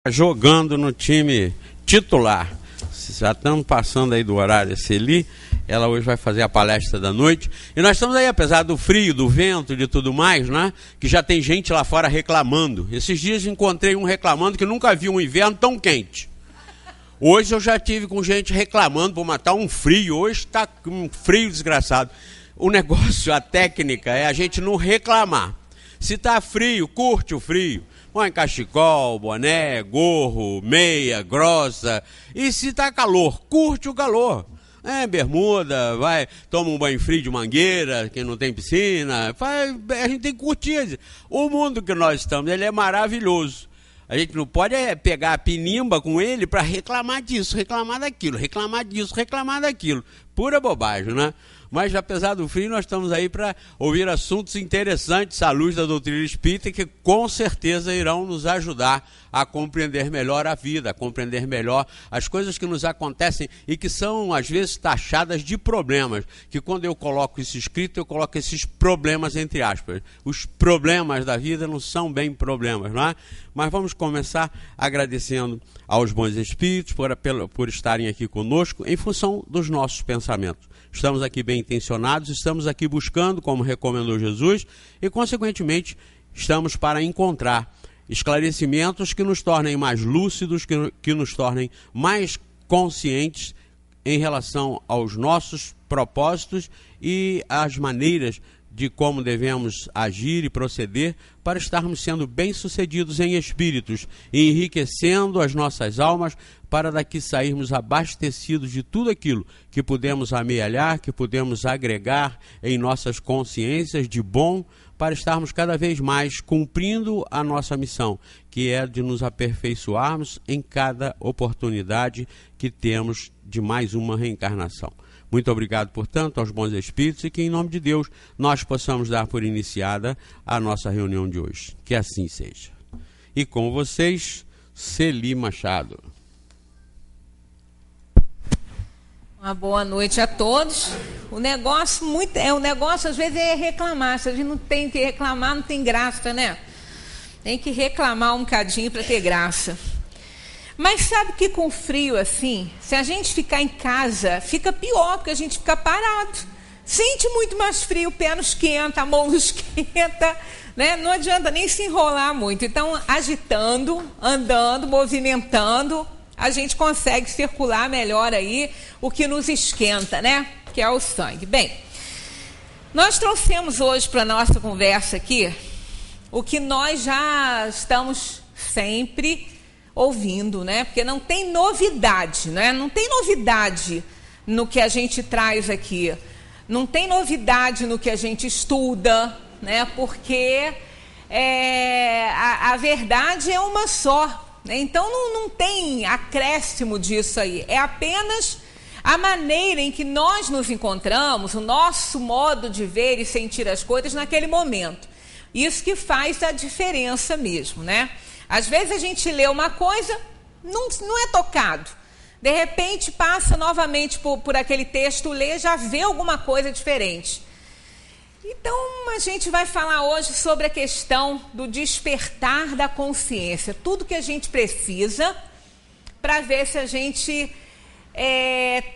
Jogando no time titular. Já estamos passando aí do horário Celi. Ela hoje vai fazer a palestra da noite. E nós estamos aí, apesar do frio, do vento e de tudo mais, né? Que já tem gente lá fora reclamando. Esses dias encontrei um reclamando que nunca viu um inverno tão quente. Hoje eu já tive com gente reclamando por matar um frio. Hoje está um frio desgraçado. O negócio, a técnica é a gente não reclamar. Se está frio, curte o frio. Põe cachecol, boné, gorro, meia, grossa. E se tá calor, curte o calor. Bermuda, vai, toma um banho frio de mangueira, quem não tem piscina. A gente tem que curtir. O mundo que nós estamos, ele é maravilhoso. A gente não pode pegar a pinimba com ele para reclamar disso, reclamar daquilo, reclamar disso, reclamar daquilo. Pura bobagem, né? Mas, apesar do frio, nós estamos aí para ouvir assuntos interessantes à luz da doutrina espírita que, com certeza, irão nos ajudar a compreender melhor a vida, a compreender melhor as coisas que nos acontecem e que são, às vezes, taxadas de problemas. Que, quando eu coloco isso escrito, eu coloco esses problemas entre aspas. Os problemas da vida não são bem problemas, não é? Mas vamos começar agradecendo aos bons espíritos por estarem aqui conosco em função dos nossos pensamentos. Estamos aqui bem intencionados, estamos aqui buscando, como recomendou Jesus, e, consequentemente, estamos para encontrar esclarecimentos que nos tornem mais lúcidos, que nos tornem mais conscientes em relação aos nossos propósitos e às maneiras de como devemos agir e proceder para estarmos sendo bem-sucedidos em espíritos e enriquecendo as nossas almas para daqui sairmos abastecidos de tudo aquilo que pudemos amealhar, que pudemos agregar em nossas consciências de bom, para estarmos cada vez mais cumprindo a nossa missão, que é de nos aperfeiçoarmos em cada oportunidade que temos de mais uma reencarnação. Muito obrigado, portanto, aos bons espíritos e que, em nome de Deus, nós possamos dar por iniciada a nossa reunião de hoje. Que assim seja. E com vocês, Celi Machado. Uma boa noite a todos. O negócio às vezes é reclamar. Se a gente não tem que reclamar, não tem graça, né? Tem que reclamar um bocadinho para ter graça. Mas sabe que com frio assim, se a gente ficar em casa, fica pior, porque a gente fica parado. Sente muito mais frio, o pé não esquenta, a mão não esquenta, né? Não adianta nem se enrolar muito. Então, agitando, andando, movimentando, a gente consegue circular melhor aí o que nos esquenta, né? Que é o sangue. Bem, nós trouxemos hoje para a nossa conversa aqui o que nós já estamos sempre ouvindo, né? Porque não tem novidade, né? Não tem novidade no que a gente traz aqui. Não tem novidade no que a gente estuda, né? Porque a verdade é uma só, né? Então não tem acréscimo disso aí. É apenas a maneira em que nós nos encontramos, o nosso modo de ver e sentir as coisas naquele momento. Isso que faz a diferença mesmo, né? Às vezes a gente lê uma coisa, não é tocado. De repente passa novamente por aquele texto, lê, já vê alguma coisa diferente. Então a gente vai falar hoje sobre a questão do despertar da consciência. Tudo que a gente precisa para ver se a gente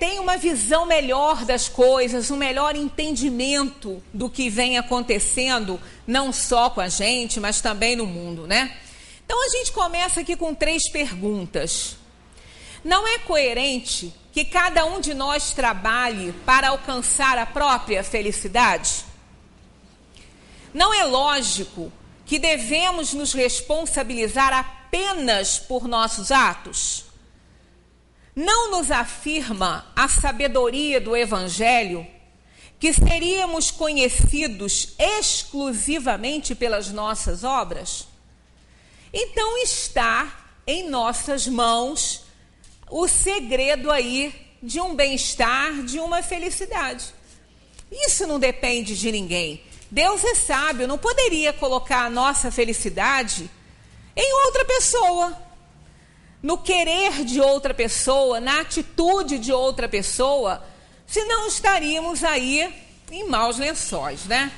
tem uma visão melhor das coisas, um melhor entendimento do que vem acontecendo, não só com a gente, mas também no mundo, né? Então a gente começa aqui com 3 perguntas. Não é coerente que cada um de nós trabalhe para alcançar a própria felicidade? Não é lógico que devemos nos responsabilizar apenas por nossos atos? Não nos afirma a sabedoria do Evangelho que seríamos conhecidos exclusivamente pelas nossas obras? Então está em nossas mãos o segredo aí de um bem-estar, de uma felicidade. Isso não depende de ninguém. Deus é sábio, não poderia colocar a nossa felicidade em outra pessoa, no querer de outra pessoa, na atitude de outra pessoa, senão estaríamos aí em maus lençóis, né?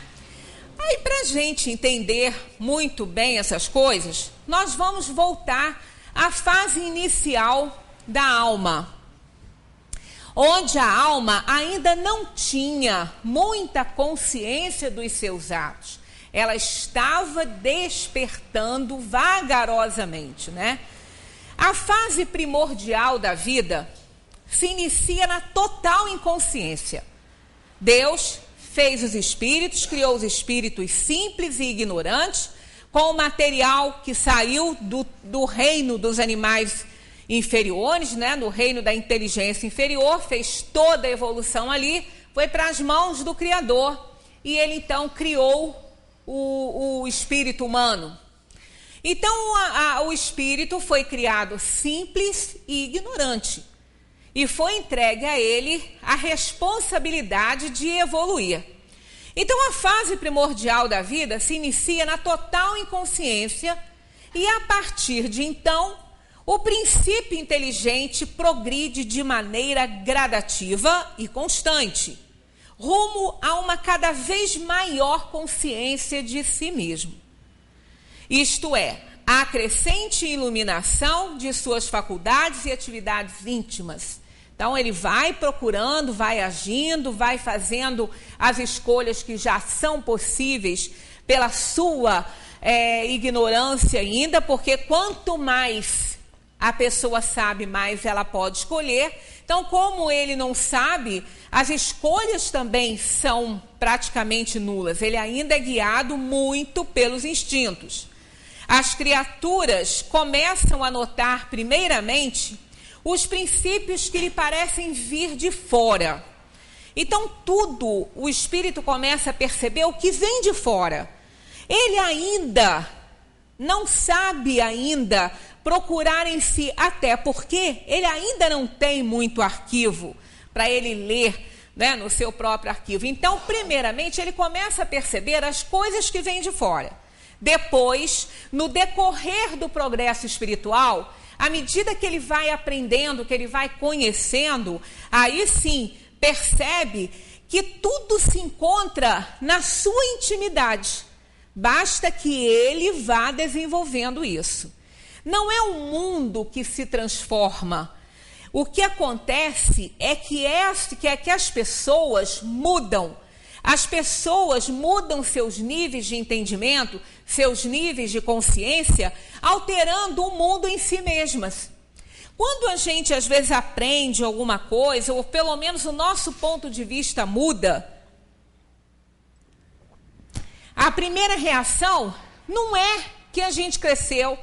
Aí, para a gente entender muito bem essas coisas, nós vamos voltar a fase inicial da alma, onde a alma ainda não tinha muita consciência dos seus atos. Ela estava despertando vagarosamente, né? A fase primordial da vida se inicia na total inconsciência. Deus fez os espíritos, criou os espíritos simples e ignorantes, com o material que saiu do reino dos animais inferiores, né? No reino da inteligência inferior, fez toda a evolução ali, foi para as mãos do Criador, e ele então criou o espírito humano. Então o espírito foi criado simples e ignorante, e foi entregue a ele a responsabilidade de evoluir. Então a fase primordial da vida se inicia na total inconsciência, e a partir de então o princípio inteligente progride de maneira gradativa e constante, rumo a uma cada vez maior consciência de si mesmo. Isto é, a crescente iluminação de suas faculdades e atividades íntimas. Então ele vai procurando, vai agindo, vai fazendo as escolhas que já são possíveis pela sua ignorância ainda, porque quanto mais a pessoa sabe, mais ela pode escolher. Então, como ele não sabe, as escolhas também são praticamente nulas. Ele ainda é guiado muito pelos instintos. As criaturas começam a notar, primeiramente, os princípios que lhe parecem vir de fora. Então, tudo o espírito começa a perceber o que vem de fora. Ele ainda não sabe procurar em si, até porque ele ainda não tem muito arquivo para ele ler, né, no seu próprio arquivo. Então, primeiramente, ele começa a perceber as coisas que vêm de fora. Depois, no decorrer do progresso espiritual, à medida que ele vai aprendendo, que ele vai conhecendo, aí sim percebe que tudo se encontra na sua intimidade. Basta que ele vá desenvolvendo isso. Não é um mundo que se transforma. O que acontece é que as pessoas mudam. As pessoas mudam seus níveis de entendimento, seus níveis de consciência, alterando o mundo em si mesmas. Quando a gente às vezes aprende alguma coisa, ou pelo menos o nosso ponto de vista muda, a primeira reação não é que a gente cresceu,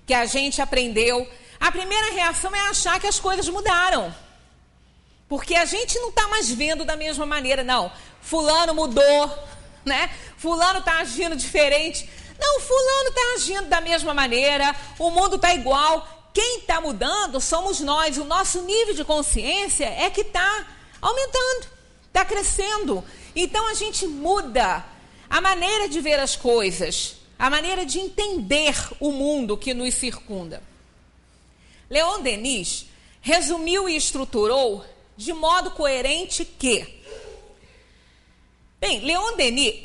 que a gente aprendeu. A primeira reação é achar que as coisas mudaram. Porque a gente não está mais vendo da mesma maneira, não. Fulano mudou, né? Fulano está agindo diferente. Não, fulano está agindo da mesma maneira, o mundo está igual. Quem está mudando somos nós. O nosso nível de consciência é que está aumentando, está crescendo. Então a gente muda a maneira de ver as coisas, a maneira de entender o mundo que nos circunda. Leon Denis resumiu e estruturou de modo coerente que... Bem, Leon Denis,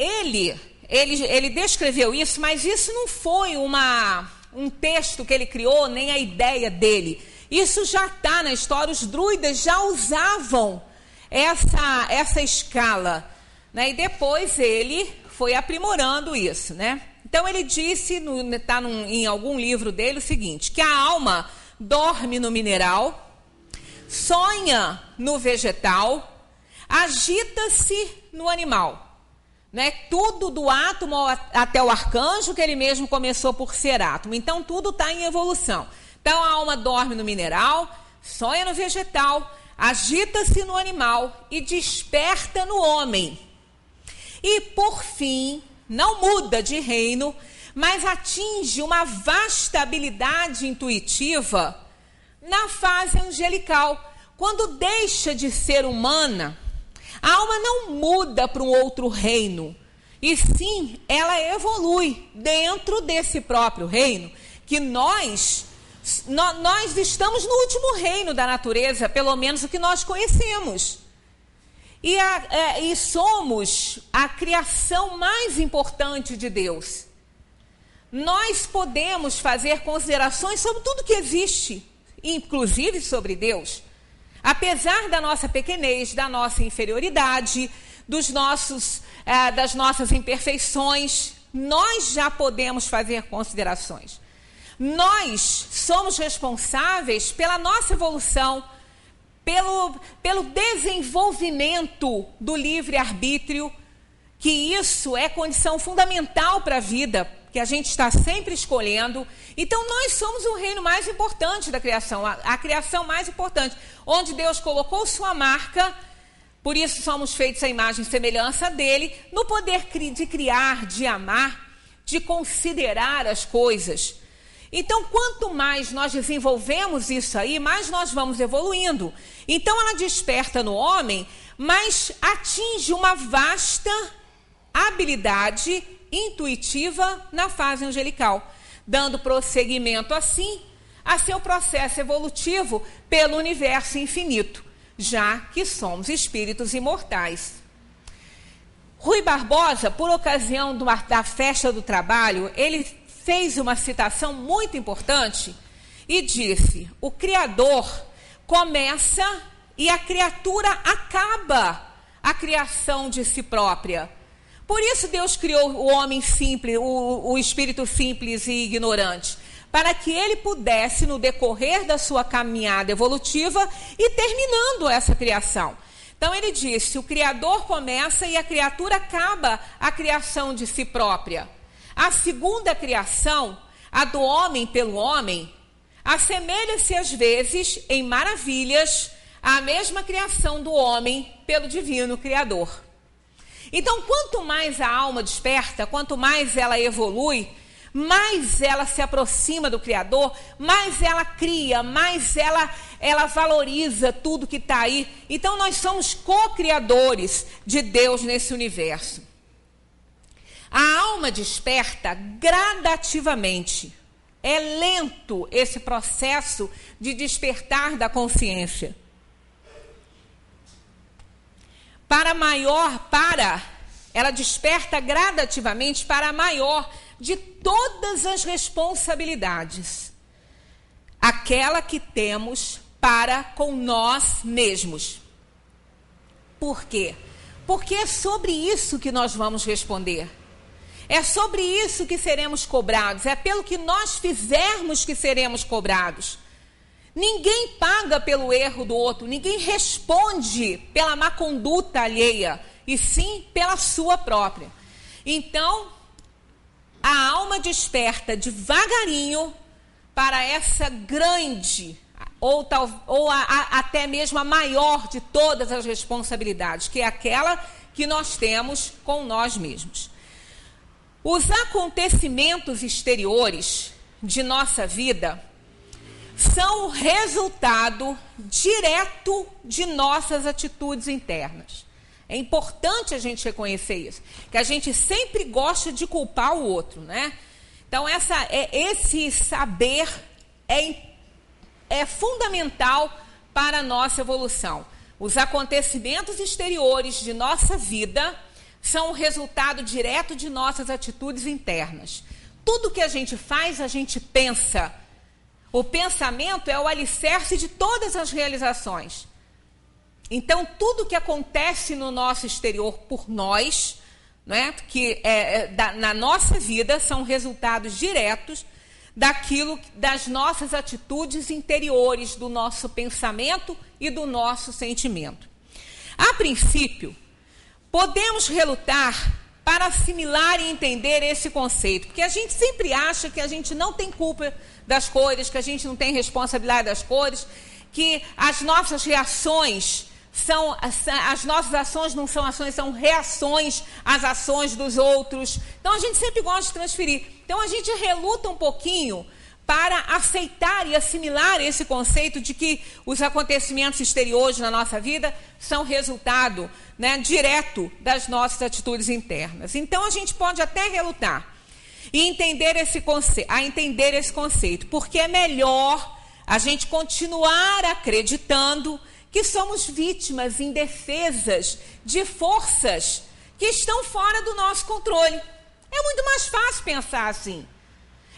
ele descreveu isso, mas isso não foi um texto que ele criou, nem a ideia dele. Isso já está na história, os druidas já usavam essa escala, né? E depois ele foi aprimorando isso, né? Então ele disse, está em algum livro dele, o seguinte, que a alma dorme no mineral, sonha no vegetal, agita-se no animal, né? Tudo do átomo até o arcanjo, que ele mesmo começou por ser átomo. Então tudo está em evolução. Então a alma dorme no mineral, sonha no vegetal, agita-se no animal e desperta no homem. E por fim, não muda de reino, mas atinge uma vasta habilidade intuitiva na fase angelical. Quando deixa de ser humana, a alma não muda para um outro reino, e sim, ela evolui dentro desse próprio reino, que nós estamos no último reino da natureza, pelo menos o que nós conhecemos. E somos a criação mais importante de Deus. nós podemos fazer considerações sobre tudo que existe, inclusive sobre Deus. Apesar da nossa pequenez, da nossa inferioridade, das nossas imperfeições, nós já podemos fazer considerações. Nós somos responsáveis pela nossa evolução, pelo desenvolvimento do livre-arbítrio, que isso é condição fundamental para a vida, que a gente está sempre escolhendo. Então, nós somos o reino mais importante da criação, a criação mais importante, onde Deus colocou sua marca, por isso somos feitos à imagem e semelhança dele, no poder de criar, de amar, de considerar as coisas. Então, quanto mais nós desenvolvemos isso aí, mais nós vamos evoluindo. Então, ela desperta no homem, mas atinge uma vasta habilidade intuitiva na fase angelical, dando prosseguimento, assim, a seu processo evolutivo pelo universo infinito, já que somos espíritos imortais. Rui Barbosa, por ocasião da festa do trabalho, ele fez uma citação muito importante e disse: o Criador começa e a criatura acaba a criação de si própria. Por isso Deus criou o homem simples, o espírito simples e ignorante, para que ele pudesse, no decorrer da sua caminhada evolutiva, ir terminando essa criação. Então ele disse: o Criador começa e a criatura acaba a criação de si própria. A segunda criação, a do homem pelo homem, assemelha-se às vezes em maravilhas à mesma criação do homem pelo divino Criador. Então, quanto mais a alma desperta, quanto mais ela evolui, mais ela se aproxima do Criador, mais ela cria, mais ela valoriza tudo que está aí. Então, nós somos co-criadores de Deus nesse universo. A alma desperta gradativamente. É lento esse processo de despertar da consciência. Ela desperta gradativamente para a maior de todas as responsabilidades, aquela que temos para com nós mesmos. Por quê? Porque é sobre isso que nós vamos responder. É sobre isso que seremos cobrados, é pelo que nós fizermos que seremos cobrados. Ninguém paga pelo erro do outro, ninguém responde pela má conduta alheia, e sim pela sua própria. Então, a alma desperta devagarinho para essa grande, até mesmo a maior de todas as responsabilidades, que é aquela que nós temos com nós mesmos. Os acontecimentos exteriores de nossa vida são o resultado direto de nossas atitudes internas. É importante a gente reconhecer isso, que a gente sempre gosta de culpar o outro, né? Então, esse saber é fundamental para a nossa evolução. Os acontecimentos exteriores de nossa vida são o resultado direto de nossas atitudes internas. Tudo que a gente faz, a gente pensa. O pensamento é o alicerce de todas as realizações. Então, tudo que acontece no nosso exterior por nós, né, na nossa vida, são resultados diretos das nossas atitudes interiores, do nosso pensamento e do nosso sentimento. A princípio, podemos relutar para assimilar e entender esse conceito, porque a gente sempre acha que a gente não tem culpa das coisas, que a gente não tem responsabilidade das coisas, que as nossas reações as nossas ações não são ações, são reações às ações dos outros. Então a gente sempre gosta de transferir. Então a gente reluta um pouquinho para aceitar e assimilar esse conceito de que os acontecimentos exteriores na nossa vida são resultado, né, direto das nossas atitudes internas. Então a gente pode até relutar e entender esse conceito, porque é melhor a gente continuar acreditando que somos vítimas indefesas de forças que estão fora do nosso controle. É muito mais fácil pensar assim.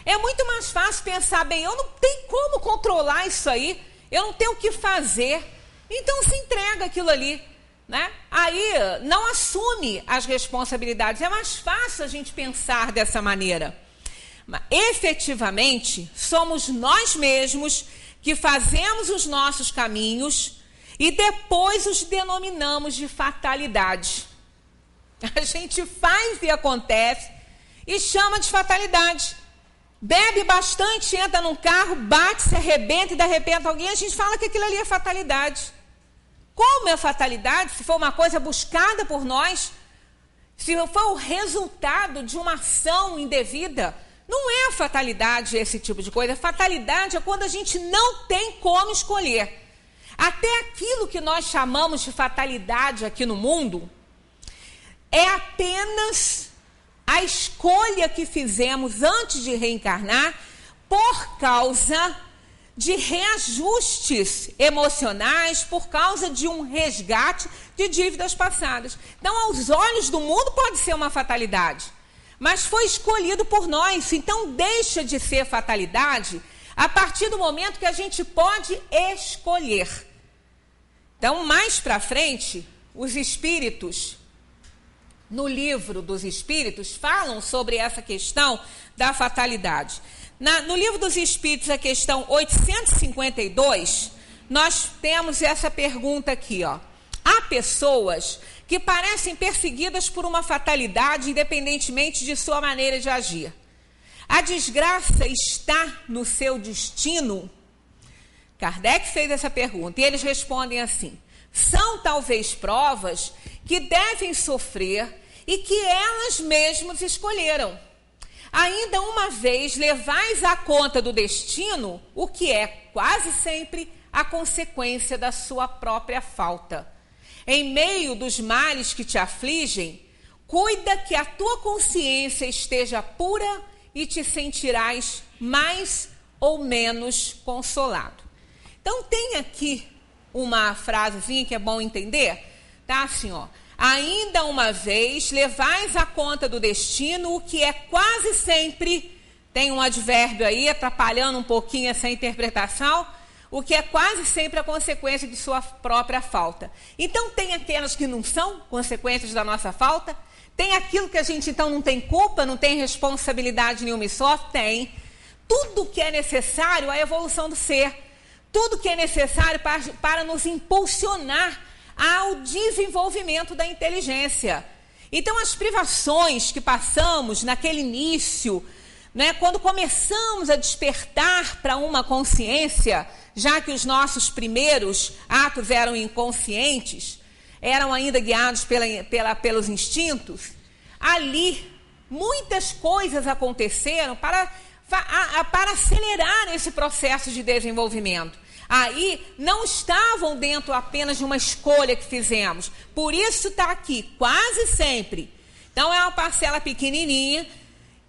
É muito mais fácil pensar, bem, eu não tenho como controlar isso aí, eu não tenho o que fazer, então se entrega aquilo ali, né? Aí não assume as responsabilidades, é mais fácil a gente pensar dessa maneira. Mas, efetivamente, somos nós mesmos que fazemos os nossos caminhos e depois os denominamos de fatalidade. A gente faz e acontece e chama de fatalidade. Bebe bastante, entra num carro, bate, se arrebenta e de repente alguém, a gente fala que aquilo ali é fatalidade. Como é fatalidade? Se for uma coisa buscada por nós, se for o resultado de uma ação indevida, não é fatalidade esse tipo de coisa. Fatalidade é quando a gente não tem como escolher. Até aquilo que nós chamamos de fatalidade aqui no mundo é apenas a escolha que fizemos antes de reencarnar por causa de reajustes emocionais, por causa de um resgate de dívidas passadas. Então, aos olhos do mundo pode ser uma fatalidade, mas foi escolhido por nós, então deixa de ser fatalidade a partir do momento que a gente pode escolher. Então, mais para frente, os espíritos, no livro dos espíritos, falam sobre essa questão da fatalidade. No livro dos espíritos, a questão 852, nós temos essa pergunta aqui, ó. Há pessoas que parecem perseguidas por uma fatalidade, independentemente de sua maneira de agir. A desgraça está no seu destino? Kardec fez essa pergunta e eles respondem assim: são talvez provas que devem sofrer e que elas mesmas escolheram. Ainda uma vez levais à conta do destino o que é quase sempre a consequência da sua própria falta. Em meio dos males que te afligem, cuida que a tua consciência esteja pura e te sentirás mais ou menos consolado. Então tem aqui uma frasezinha que é bom entender, tá? Assim, ó. Ainda uma vez levais à conta do destino o que é quase sempre, tem um advérbio aí atrapalhando um pouquinho essa interpretação, o que é quase sempre a consequência de sua própria falta. Então tem aquelas que não são consequências da nossa falta, tem aquilo que a gente então não tem culpa, não tem responsabilidade nenhuma e só tem. Tudo que é necessário à evolução do ser, tudo que é necessário para nos impulsionar ao desenvolvimento da inteligência. Então, as privações que passamos naquele início, né, quando começamos a despertar para uma consciência, já que os nossos primeiros atos eram inconscientes, eram ainda guiados pelos instintos, ali muitas coisas aconteceram para acelerar esse processo de desenvolvimento. Aí não estavam dentro apenas de uma escolha que fizemos. Por isso está aqui, quase sempre. Então é uma parcela pequenininha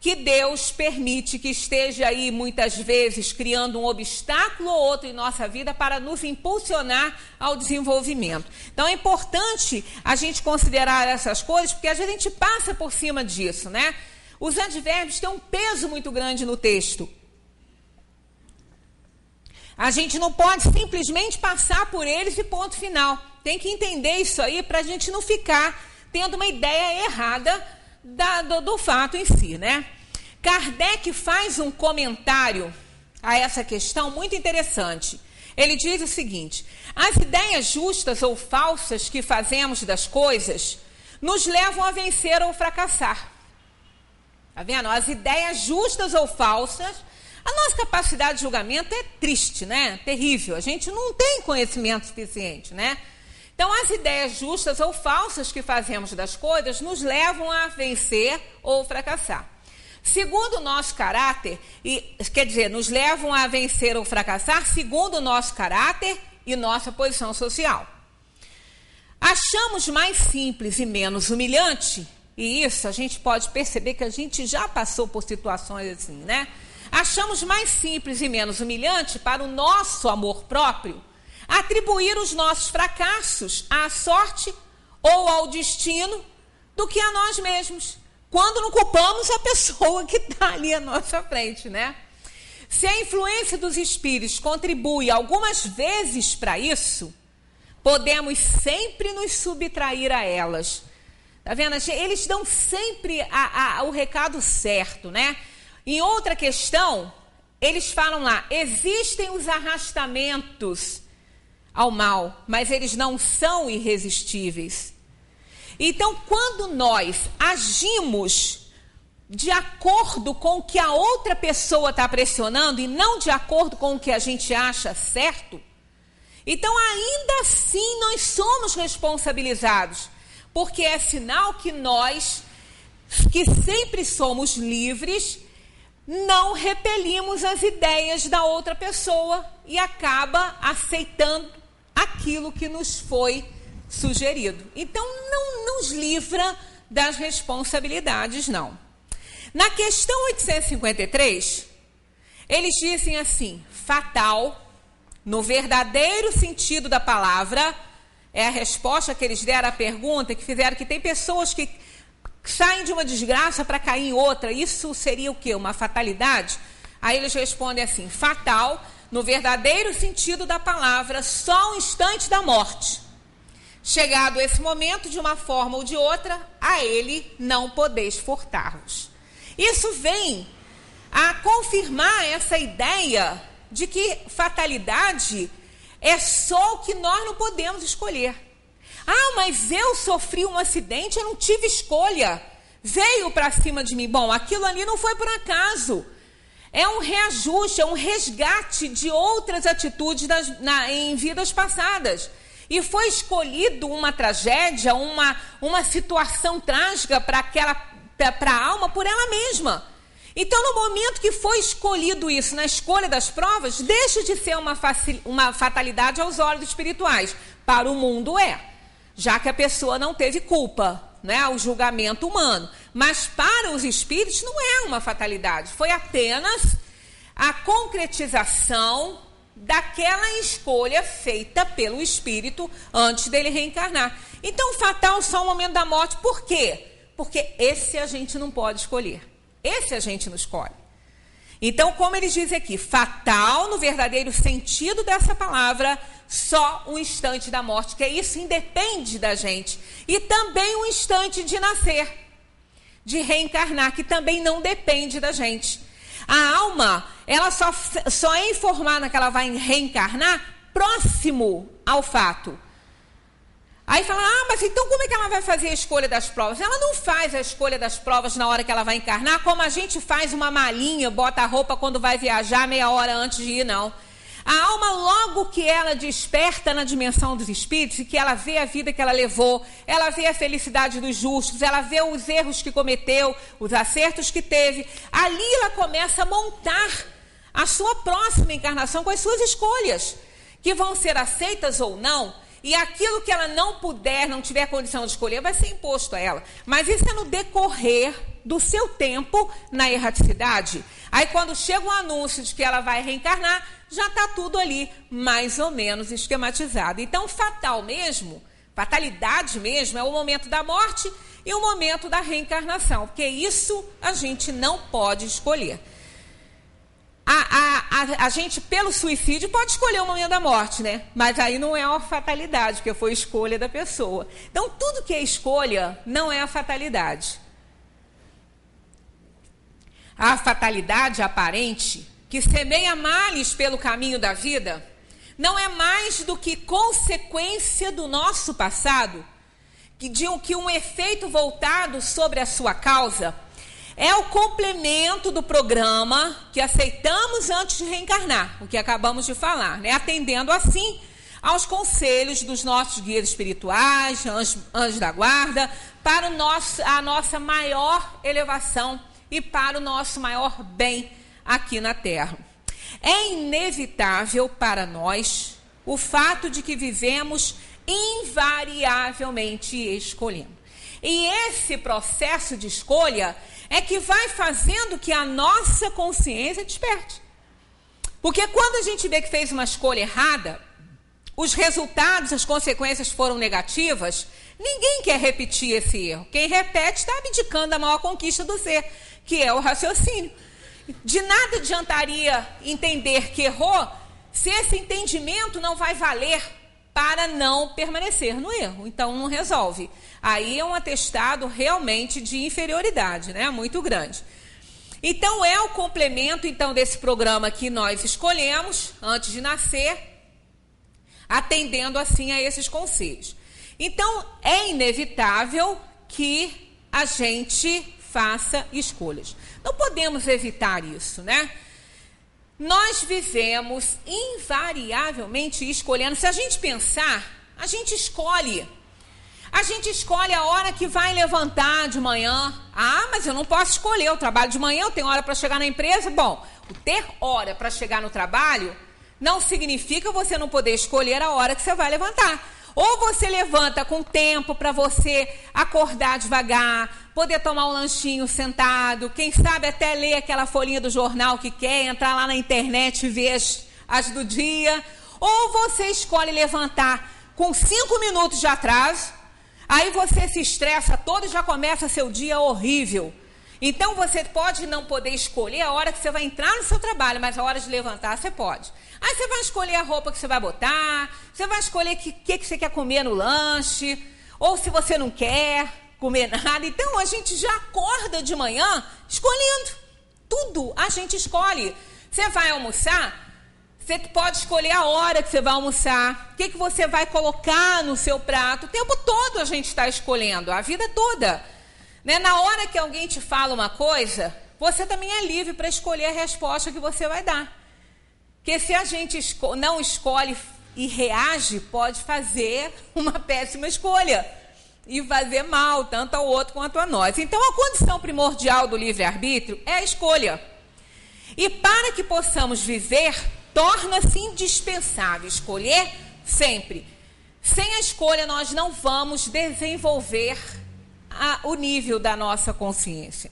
que Deus permite que esteja aí muitas vezes criando um obstáculo ou outro em nossa vida para nos impulsionar ao desenvolvimento. Então é importante a gente considerar essas coisas, porque às vezes a gente passa por cima disso, né? Os advérbios têm um peso muito grande no texto. A gente não pode simplesmente passar por eles e ponto final. Tem que entender isso aí para a gente não ficar tendo uma ideia errada do fato em si, né? Kardec faz um comentário a essa questão muito interessante. Ele diz o seguinte: as ideias justas ou falsas que fazemos das coisas nos levam a vencer ou fracassar. Tá vendo? As ideias justas ou falsas, a nossa capacidade de julgamento é triste, né? Terrível. A gente não tem conhecimento suficiente, né? Então, as ideias justas ou falsas que fazemos das coisas nos levam a vencer ou fracassar. Segundo o nosso caráter, nos levam a vencer ou fracassar segundo o nosso caráter e nossa posição social. Achamos mais simples e menos humilhante, e isso a gente pode perceber que a gente já passou por situações assim, né? Achamos mais simples e menos humilhante para o nosso amor próprio atribuir os nossos fracassos à sorte ou ao destino do que a nós mesmos, quando não culpamos a pessoa que está ali à nossa frente, né? Se a influência dos espíritos contribui algumas vezes para isso, podemos sempre nos subtrair a elas. Tá vendo? Eles dão sempre o recado certo, né? Em outra questão, eles falam lá, existem os arrastamentos ao mal, mas eles não são irresistíveis. Então, quando nós agimos de acordo com o que a outra pessoa está pressionando e não de acordo com o que a gente acha certo, então ainda assim nós somos responsabilizados, porque é sinal que nós, que sempre somos livres, não repelimos as ideias da outra pessoa e acaba aceitando aquilo que nos foi sugerido. Então, não nos livra das responsabilidades, não. Na questão 853, eles dizem assim, fatal, no verdadeiro sentido da palavra, é a resposta que eles deram à pergunta, que fizeram que tem pessoas que saem de uma desgraça para cair em outra, isso seria o quê? Uma fatalidade? Aí eles respondem assim, fatal, no verdadeiro sentido da palavra, só um instante da morte. Chegado esse momento, de uma forma ou de outra, a ele não podeis furtar-vos. Isso vem a confirmar essa ideia de que fatalidade é só o que nós não podemos escolher. Ah, mas eu sofri um acidente, eu não tive escolha. Veio para cima de mim. Bom, aquilo ali não foi por acaso. É um reajuste, é um resgate de outras atitudes em vidas passadas. E foi escolhido uma tragédia, uma situação trágica para a alma por ela mesma. Então, no momento que foi escolhido isso, na escolha das provas, deixa de ser uma fatalidade aos olhos espirituais. Para o mundo já que a pessoa não teve culpa, né, o julgamento humano. Mas para os espíritos não é uma fatalidade, foi apenas a concretização daquela escolha feita pelo espírito antes dele reencarnar. Então, fatal só o momento da morte. Por quê? Porque esse a gente não pode escolher. Esse a gente não escolhe. Então, como eles dizem aqui, fatal no verdadeiro sentido dessa palavra, só um instante da morte, que isso independe da gente. E também um instante de nascer, de reencarnar, que também não depende da gente. A alma, ela só é informada que ela vai reencarnar próximo ao fato. Aí fala, mas então como é que ela vai fazer a escolha das provas? Ela não faz a escolha das provas na hora que ela vai encarnar, como a gente faz uma malinha, bota a roupa quando vai viajar meia hora antes de ir, não. A alma, logo que ela desperta na dimensão dos espíritos, e que ela vê a vida que ela levou, ela vê a felicidade dos justos, ela vê os erros que cometeu, os acertos que teve, ali ela começa a montar a sua próxima encarnação com as suas escolhas, que vão ser aceitas ou não, e aquilo que ela não tiver condição de escolher, vai ser imposto a ela. Mas isso é no decorrer do seu tempo na erraticidade. Aí quando chega um anúncio de que ela vai reencarnar, já está tudo ali mais ou menos esquematizado. Então, fatalidade mesmo, é o momento da morte e o momento da reencarnação, porque isso a gente não pode escolher. A gente, pelo suicídio, pode escolher o momento da morte, né? Mas aí não é uma fatalidade, porque foi escolha da pessoa. Então, tudo que é escolha não é a fatalidade. A fatalidade aparente, que semeia males pelo caminho da vida, não é mais do que consequência do nosso passado, que um efeito voltado sobre a sua causa é o complemento do programa que aceitamos antes de reencarnar, o que acabamos de falar, né? Atendendo assim aos conselhos dos nossos guias espirituais, anjos da guarda, para a nossa maior elevação e para o nosso maior bem aqui na Terra. É inevitável para nós o fato de que vivemos invariavelmente escolhendo. E esse processo de escolha é que vai fazendo que a nossa consciência desperte. Porque quando a gente vê que fez uma escolha errada, os resultados, as consequências foram negativas, ninguém quer repetir esse erro. Quem repete está abdicando da maior conquista do ser, que é o raciocínio. De nada adiantaria entender que errou, se esse entendimento não vai valer para não permanecer no erro. Então, não resolve. Aí é um atestado realmente de inferioridade, né? Muito grande. Então, é o complemento então, desse programa que nós escolhemos antes de nascer, atendendo assim a esses conselhos. Então, é inevitável que a gente faça escolhas. Não podemos evitar isso, né? Nós vivemos invariavelmente escolhendo. Se a gente pensar, a gente escolhe. A gente escolhe a hora que vai levantar de manhã. Ah, mas eu não posso escolher. Eu trabalho de manhã, eu tenho hora para chegar na empresa. Bom, o ter hora para chegar no trabalho não significa você não poder escolher a hora que você vai levantar. Ou você levanta com tempo para você acordar devagar, poder tomar um lanchinho sentado, quem sabe até ler aquela folhinha do jornal que quer, entrar lá na internet e ver as do dia. Ou você escolhe levantar com 5 minutos de atraso, aí você se estressa todo e já começa seu dia horrível. Então você pode não poder escolher a hora que você vai entrar no seu trabalho, mas a hora de levantar você pode. Aí você vai escolher a roupa que você vai botar, você vai escolher o que você quer comer no lanche, ou se você não quer comer nada. Então a gente já acorda de manhã escolhendo. Tudo a gente escolhe. Você vai almoçar, você pode escolher a hora que você vai almoçar, o que você vai colocar no seu prato. O tempo todo a gente está escolhendo, a vida toda. Né? Na hora que alguém te fala uma coisa, você também é livre para escolher a resposta que você vai dar. Porque se a gente não escolhe e reage, pode fazer uma péssima escolha e fazer mal, tanto ao outro quanto a nós. Então, a condição primordial do livre-arbítrio é a escolha. E para que possamos viver, torna-se indispensável escolher sempre. Sem a escolha, nós não vamos desenvolver o nível da nossa consciência.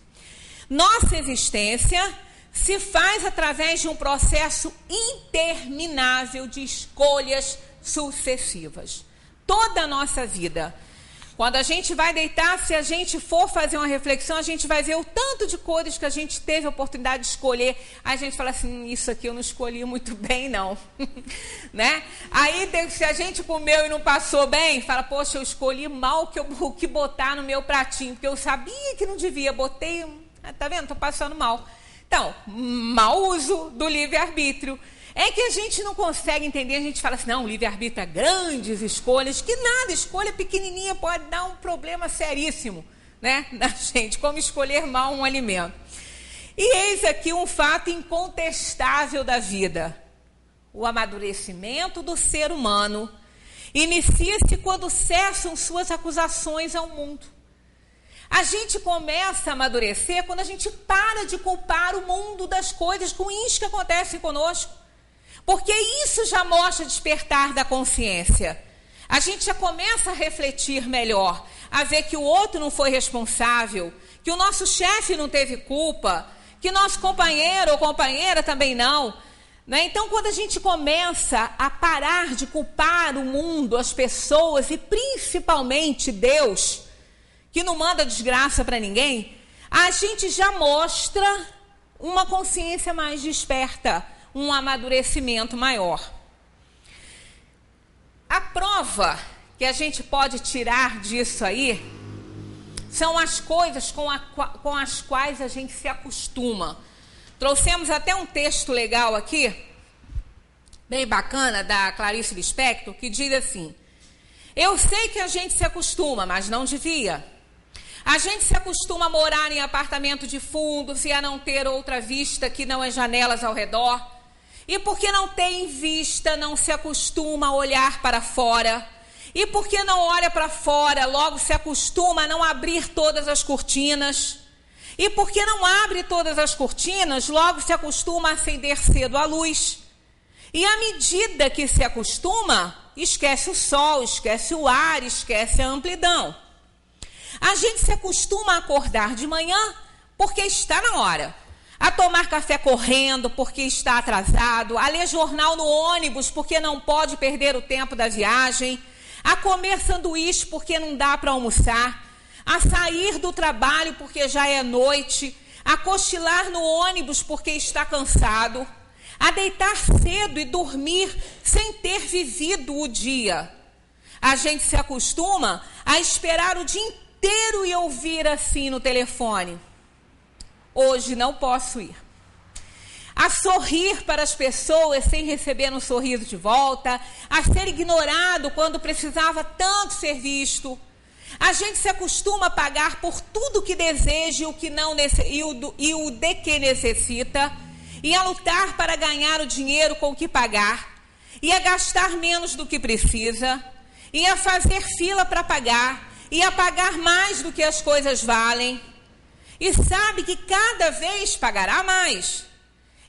Nossa existência se faz através de um processo interminável de escolhas sucessivas. Toda a nossa vida. Quando a gente vai deitar, se a gente for fazer uma reflexão, a gente vai ver o tanto de cores que a gente teve a oportunidade de escolher. Aí a gente fala assim, isso aqui eu não escolhi muito bem, não. Né? Aí, se a gente comeu e não passou bem, fala, poxa, eu escolhi mal o que botar no meu pratinho, porque eu sabia que não devia, botei, tá vendo? Tô passando mal. Então, mau uso do livre-arbítrio. É que a gente não consegue entender, a gente fala assim, não, o livre-arbítrio é grandes escolhas, que nada, escolha pequenininha pode dar um problema seríssimo, né, na gente, como escolher mal um alimento. E eis aqui um fato incontestável da vida. O amadurecimento do ser humano inicia-se quando cessam suas acusações ao mundo. A gente começa a amadurecer quando a gente para de culpar o mundo das coisas ruins que acontecem conosco. Porque isso já mostra despertar da consciência. A gente já começa a refletir melhor, a ver que o outro não foi responsável, que o nosso chefe não teve culpa, que nosso companheiro ou companheira também não. Né? Então, quando a gente começa a parar de culpar o mundo, as pessoas e principalmente Deus, que não manda desgraça para ninguém, a gente já mostra uma consciência mais desperta, um amadurecimento maior. A prova que a gente pode tirar disso aí são as coisas com as quais a gente se acostuma. Trouxemos até um texto legal aqui, bem bacana, da Clarice Lispector, que diz assim, eu sei que a gente se acostuma, mas não devia. A gente se acostuma a morar em apartamento de fundos e a não ter outra vista que não as janelas ao redor. E porque não tem vista, não se acostuma a olhar para fora. E porque não olha para fora, logo se acostuma a não abrir todas as cortinas. E porque não abre todas as cortinas, logo se acostuma a acender cedo a luz. E à medida que se acostuma, esquece o sol, esquece o ar, esquece a amplidão. A gente se acostuma a acordar de manhã porque está na hora. a tomar café correndo porque está atrasado, a ler jornal no ônibus porque não pode perder o tempo da viagem, a comer sanduíche porque não dá para almoçar, a sair do trabalho porque já é noite, a cochilar no ônibus porque está cansado, a deitar cedo e dormir sem ter vivido o dia. A gente se acostuma a esperar o dia inteiro e ouvir assim no telefone: hoje não posso ir. A sorrir para as pessoas sem receber um sorriso de volta, a ser ignorado quando precisava tanto ser visto. A gente se acostuma a pagar por tudo que deseja e o de que necessita, e a lutar para ganhar o dinheiro com o que pagar, e a gastar menos do que precisa, e a fazer fila para pagar, e a pagar mais do que as coisas valem, e sabe que cada vez pagará mais,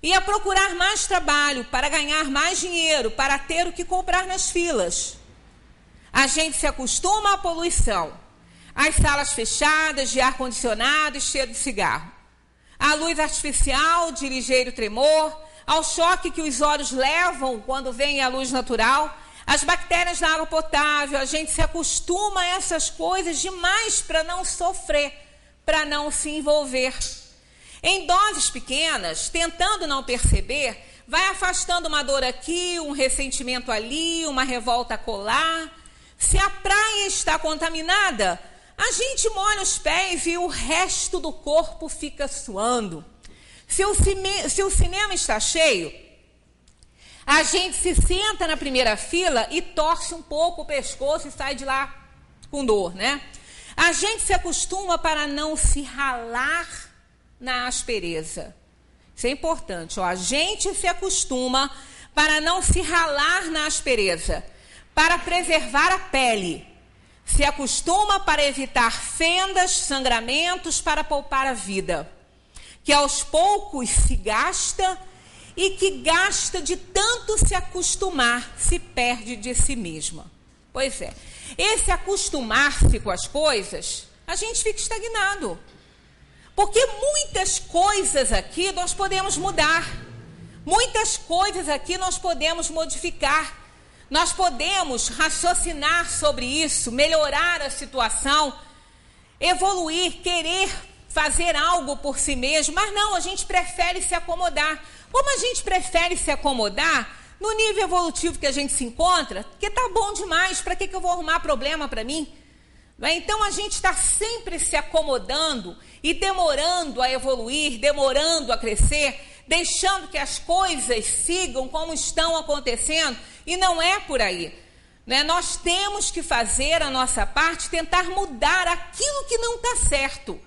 e a procurar mais trabalho para ganhar mais dinheiro, para ter o que comprar nas filas. A gente se acostuma à poluição, às salas fechadas, de ar-condicionado e cheiro de cigarro, à luz artificial de ligeiro tremor, ao choque que os olhos levam quando vem a luz natural, as bactérias na água potável. A gente se acostuma a essas coisas demais para não sofrer, para não se envolver. Em doses pequenas, tentando não perceber, vai afastando uma dor aqui, um ressentimento ali, uma revolta acolá. Se a praia está contaminada, a gente molha os pés e o resto do corpo fica suando. Se o cinema está cheio, a gente se senta na primeira fila e torce um pouco o pescoço e sai de lá com dor, né? A gente se acostuma para não se ralar na aspereza. Isso é importante, ó. A gente se acostuma para não se ralar na aspereza, para preservar a pele. Se acostuma para evitar fendas, sangramentos, para poupar a vida, que aos poucos se gasta e que gasta de tanto se acostumar, se perde de si mesma. Pois é, esse acostumar-se com as coisas, a gente fica estagnado. Porque muitas coisas aqui nós podemos mudar, muitas coisas aqui nós podemos modificar. Nós podemos raciocinar sobre isso, melhorar a situação, evoluir, querer fazer algo por si mesmo, mas não, a gente prefere se acomodar. Como a gente prefere se acomodar no nível evolutivo que a gente se encontra, porque tá bom demais, para que eu vou arrumar problema para mim? Então a gente está sempre se acomodando e demorando a evoluir, demorando a crescer, deixando que as coisas sigam como estão acontecendo, e não é por aí, né? Nós temos que fazer a nossa parte, tentar mudar aquilo que não está certo,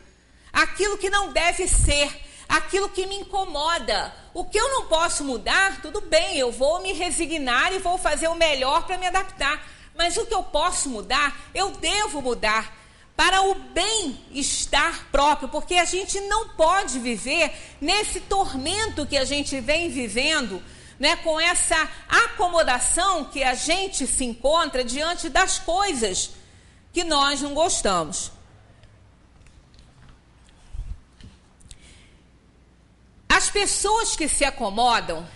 aquilo que não deve ser, aquilo que me incomoda. O que eu não posso mudar, tudo bem, eu vou me resignar e vou fazer o melhor para me adaptar, mas o que eu posso mudar, eu devo mudar, para o bem-estar próprio, porque a gente não pode viver nesse tormento que a gente vem vivendo, né, com essa acomodação que a gente se encontra diante das coisas que nós não gostamos. As pessoas que se acomodam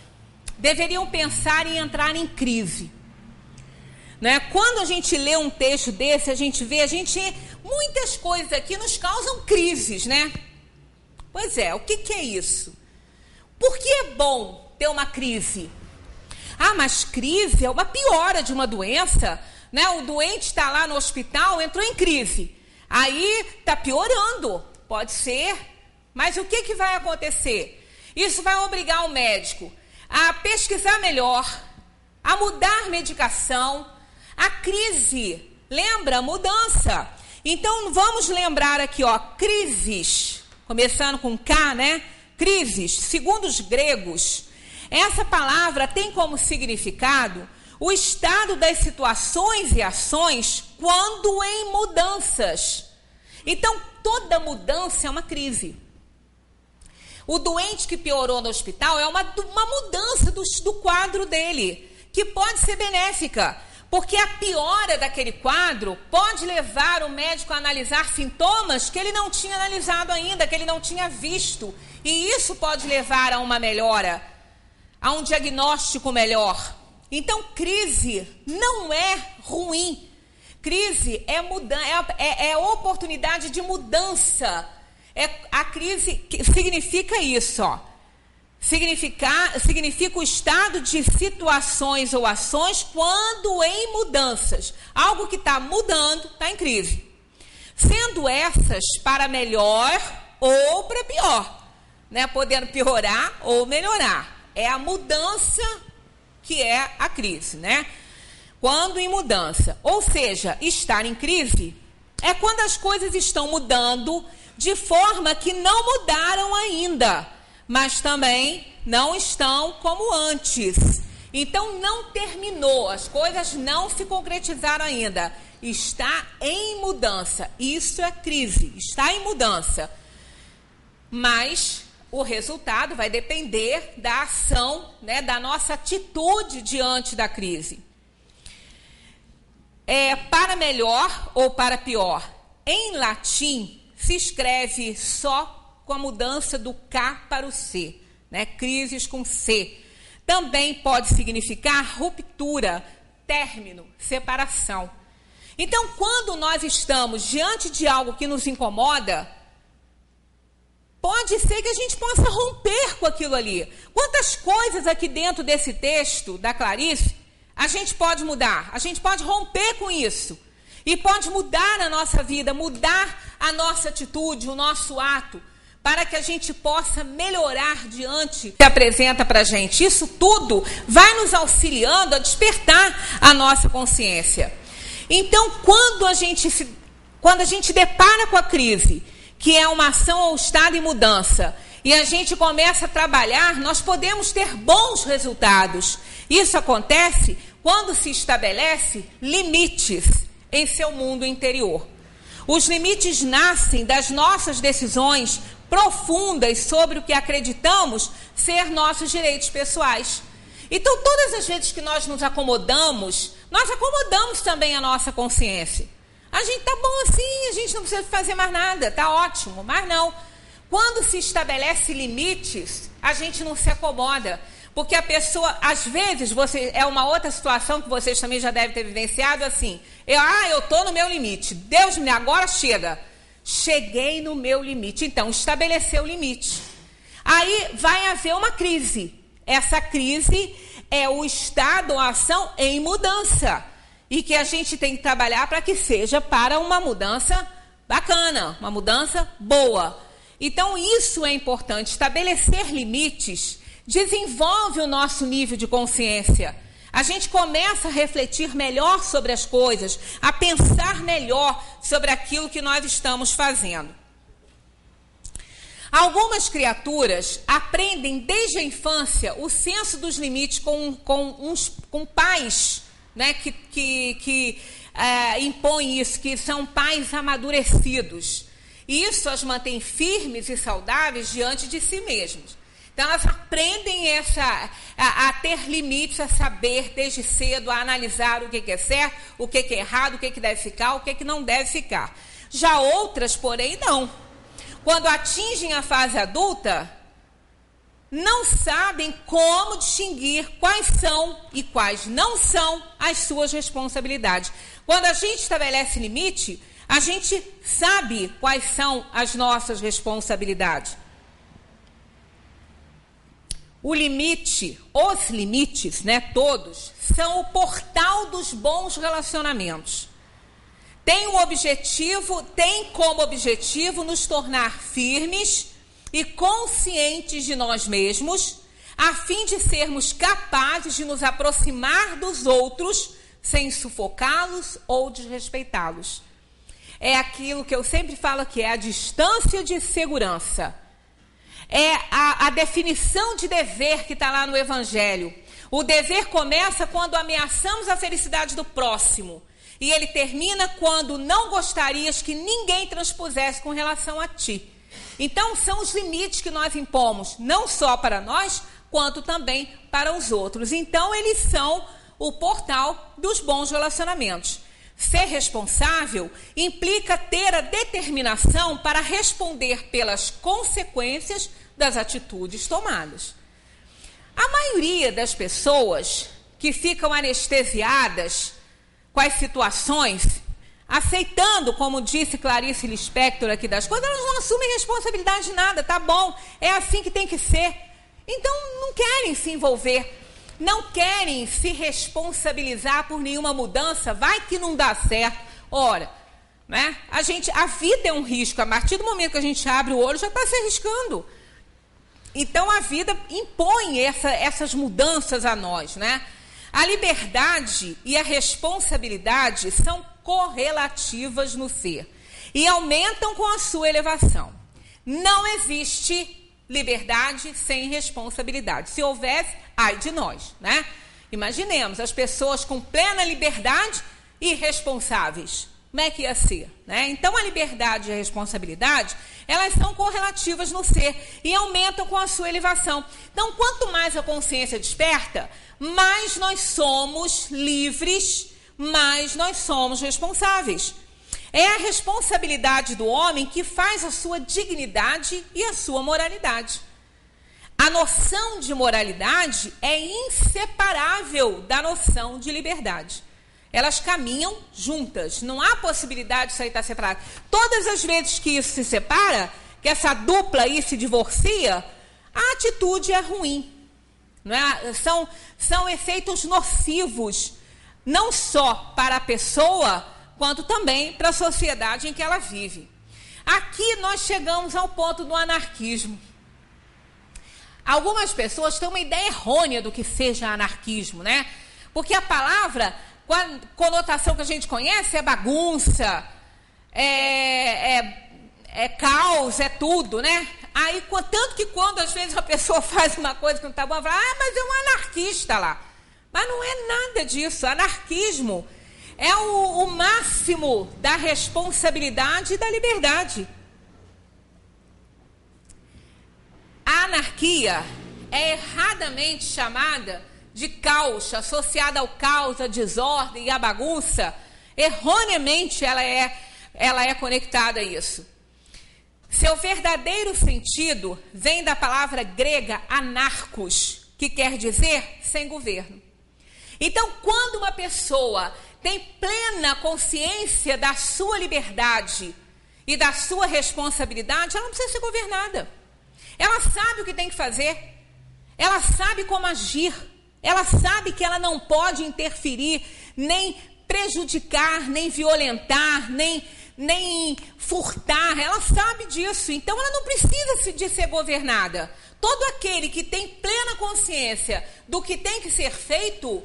deveriam pensar em entrar em crise. Né? Quando a gente lê um texto desse, a gente vê, muitas coisas aqui nos causam crises, né? Pois é, o que é isso? Por que é bom ter uma crise? Ah, mas crise é uma piora de uma doença, né? O doente está lá no hospital, entrou em crise. Aí está piorando, pode ser, mas o que vai acontecer? Isso vai obrigar o médico a pesquisar melhor, a mudar medicação. A crise, lembra? Mudança. Então, vamos lembrar aqui, ó, crises, começando com K, né? Crises, segundo os gregos, essa palavra tem como significado o estado das situações e ações quando em mudanças. Então, toda mudança é uma crise. O doente que piorou no hospital é uma mudança do quadro dele, que pode ser benéfica. Porque a piora daquele quadro pode levar o médico a analisar sintomas que ele não tinha analisado ainda, que ele não tinha visto. E isso pode levar a uma melhora, a um diagnóstico melhor. Então, crise não é ruim. Crise é oportunidade de mudança. A crise significa isso, ó. Significa o estado de situações ou ações quando em mudanças. Algo que está mudando está em crise. Sendo essas para melhor ou para pior, né? Podendo piorar ou melhorar. É a mudança que é a crise, né? Quando em mudança. Ou seja, estar em crise é quando as coisas estão mudando de forma que não mudaram ainda, mas também não estão como antes. Então, não terminou, as coisas não se concretizaram ainda. Está em mudança. Isso é crise, está em mudança. Mas o resultado vai depender da ação, né, da nossa atitude diante da crise. Para melhor ou para pior. Em latim, se escreve só com a mudança do K para o C, né? Crises com C. Também pode significar ruptura, término, separação. Então, quando nós estamos diante de algo que nos incomoda, pode ser que a gente possa romper com aquilo ali. Quantas coisas aqui dentro desse texto da Clarice a gente pode mudar? A gente pode romper com isso. E pode mudar a nossa vida, mudar a nossa atitude, o nosso ato, para que a gente possa melhorar diante do que apresenta para a gente. Isso tudo vai nos auxiliando a despertar a nossa consciência. Então, quando a gente depara com a crise, que é uma ação ou estado em mudança, e a gente começa a trabalhar, nós podemos ter bons resultados. Isso acontece quando se estabelece limites em seu mundo interior. Os limites nascem das nossas decisões profundas sobre o que acreditamos ser nossos direitos pessoais. Então, todas as vezes que nós nos acomodamos, nós acomodamos também a nossa consciência. A gente tá bom assim, a gente não precisa fazer mais nada, tá ótimo, mas não. Quando se estabelece limites, a gente não se acomoda. Porque a pessoa, às vezes, é uma outra situação que vocês também já devem ter vivenciado, assim. Eu estou no meu limite. Deus me agora chega. Cheguei no meu limite. Então, estabeleceu o limite. Aí vai haver uma crise. Essa crise é o estado ou a ação em mudança. E que a gente tem que trabalhar para que seja para uma mudança bacana, uma mudança boa. Então, isso é importante. Estabelecer limites desenvolve o nosso nível de consciência. A gente começa a refletir melhor sobre as coisas, a pensar melhor sobre aquilo que nós estamos fazendo. Algumas criaturas aprendem desde a infância o senso dos limites com pais, né, que impõem isso, que são pais amadurecidos. E isso as mantém firmes e saudáveis diante de si mesmos. Então, elas aprendem a ter limites, a saber desde cedo, a analisar o que é certo, o que é errado, o que deve ficar, o que não deve ficar. Já outras, porém, não. Quando atingem a fase adulta, não sabem como distinguir quais são e quais não são as suas responsabilidades. Quando a gente estabelece limite, a gente sabe quais são as nossas responsabilidades. O limite, os limites, né, todos, são o portal dos bons relacionamentos. Tem como objetivo nos tornar firmes e conscientes de nós mesmos, a fim de sermos capazes de nos aproximar dos outros sem sufocá-los ou desrespeitá-los. É aquilo que eu sempre falo que é a distância de segurança. É a definição de dever que está lá no Evangelho. O dever começa quando ameaçamos a felicidade do próximo. E ele termina quando não gostarias que ninguém transpusesse com relação a ti. Então, são os limites que nós impomos, não só para nós, quanto também para os outros. Então, eles são o portal dos bons relacionamentos. Ser responsável implica ter a determinação para responder pelas consequências das atitudes tomadas. A maioria das pessoas que ficam anestesiadas com as situações, aceitando, como disse Clarice Lispector aqui das coisas, elas não assumem responsabilidade de nada, tá bom, é assim que tem que ser. Então não querem se envolver, não querem se responsabilizar por nenhuma mudança, vai que não dá certo. Ora, né, a vida é um risco, a partir do momento que a gente abre o olho já está se arriscando. Então a vida impõe essas mudanças a nós, né? A liberdade e a responsabilidade são correlativas no ser e aumentam com a sua elevação. Não existe liberdade sem responsabilidade. Se houvesse, ai de nós, né? Imaginemos as pessoas com plena liberdade e irresponsáveis. Como é que ia ser, né? Então a liberdade e a responsabilidade, elas são correlativas no ser e aumentam com a sua elevação. Então, quanto mais a consciência desperta, mais nós somos livres, mais nós somos responsáveis. É a responsabilidade do homem que faz a sua dignidade e a sua moralidade. A noção de moralidade é inseparável da noção de liberdade. Elas caminham juntas, não há possibilidade disso aí estar separado. Todas as vezes que isso se separa, que essa dupla aí se divorcia, a atitude é ruim. Não é? São efeitos nocivos, não só para a pessoa, quanto também para a sociedade em que ela vive. Aqui nós chegamos ao ponto do anarquismo. Algumas pessoas têm uma ideia errônea do que seja anarquismo, né? Porque a palavra, com a conotação que a gente conhece, é bagunça, é caos, é tudo, né? Aí, tanto que quando às vezes a pessoa faz uma coisa que não está boa, fala, mas é um anarquista lá. Mas não é nada disso. Anarquismo é o máximo da responsabilidade e da liberdade. A anarquia é erradamente chamada de caos, associada ao caos, à desordem e à bagunça. Erroneamente ela é conectada a isso. Seu verdadeiro sentido vem da palavra grega anarcos, que quer dizer sem governo. Então, quando uma pessoa tem plena consciência da sua liberdade e da sua responsabilidade, ela não precisa ser governada. Ela sabe o que tem que fazer, ela sabe como agir, ela sabe que ela não pode interferir, nem prejudicar, nem violentar, nem furtar, ela sabe disso, então ela não precisa de ser governada. Todo aquele que tem plena consciência do que tem que ser feito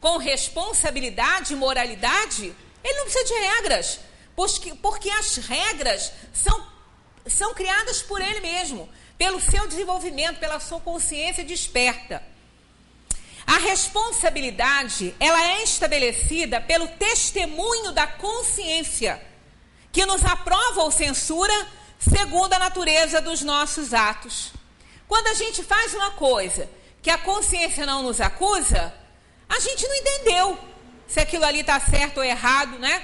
com responsabilidade e moralidade, ele não precisa de regras, porque as regras são criadas por ele mesmo, pelo seu desenvolvimento, pela sua consciência desperta. A responsabilidade, ela é estabelecida pelo testemunho da consciência, que nos aprova ou censura segundo a natureza dos nossos atos. Quando a gente faz uma coisa que a consciência não nos acusa, a gente não entendeu se aquilo ali está certo ou errado, né?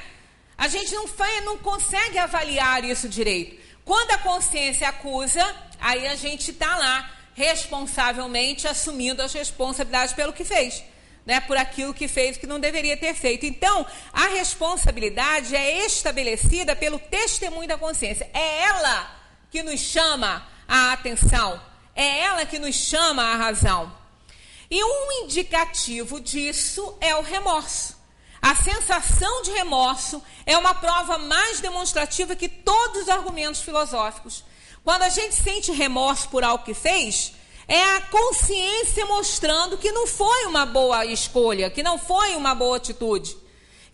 A gente não consegue avaliar isso direito. Quando a consciência acusa, aí a gente está lá responsavelmente assumindo as responsabilidades pelo que fez, né? Por aquilo que fez que não deveria ter feito. Então, a responsabilidade é estabelecida pelo testemunho da consciência. É ela que nos chama a atenção, é ela que nos chama a razão. E um indicativo disso é o remorso. A sensação de remorso é uma prova mais demonstrativa que todos os argumentos filosóficos. Quando a gente sente remorso por algo que fez, é a consciência mostrando que não foi uma boa escolha, que não foi uma boa atitude.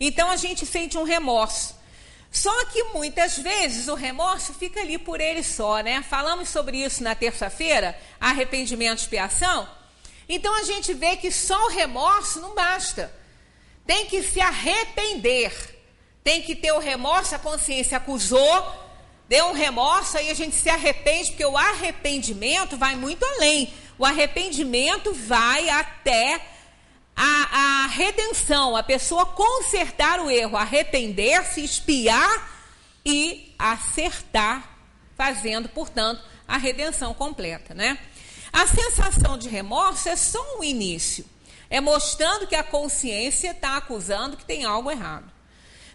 Então a gente sente um remorso. Só que muitas vezes o remorso fica ali por ele só, né? Falamos sobre isso na terça-feira, arrependimento e expiação. Então a gente vê que só o remorso não basta. Tem que se arrepender. Tem que ter o remorso, a consciência acusou, deu um remorso, aí a gente se arrepende, porque o arrependimento vai muito além. O arrependimento vai até a redenção, a pessoa consertar o erro, arrepender-se, expiar e acertar, fazendo, portanto, a redenção completa, né? A sensação de remorso é só um início, é mostrando que a consciência está acusando que tem algo errado.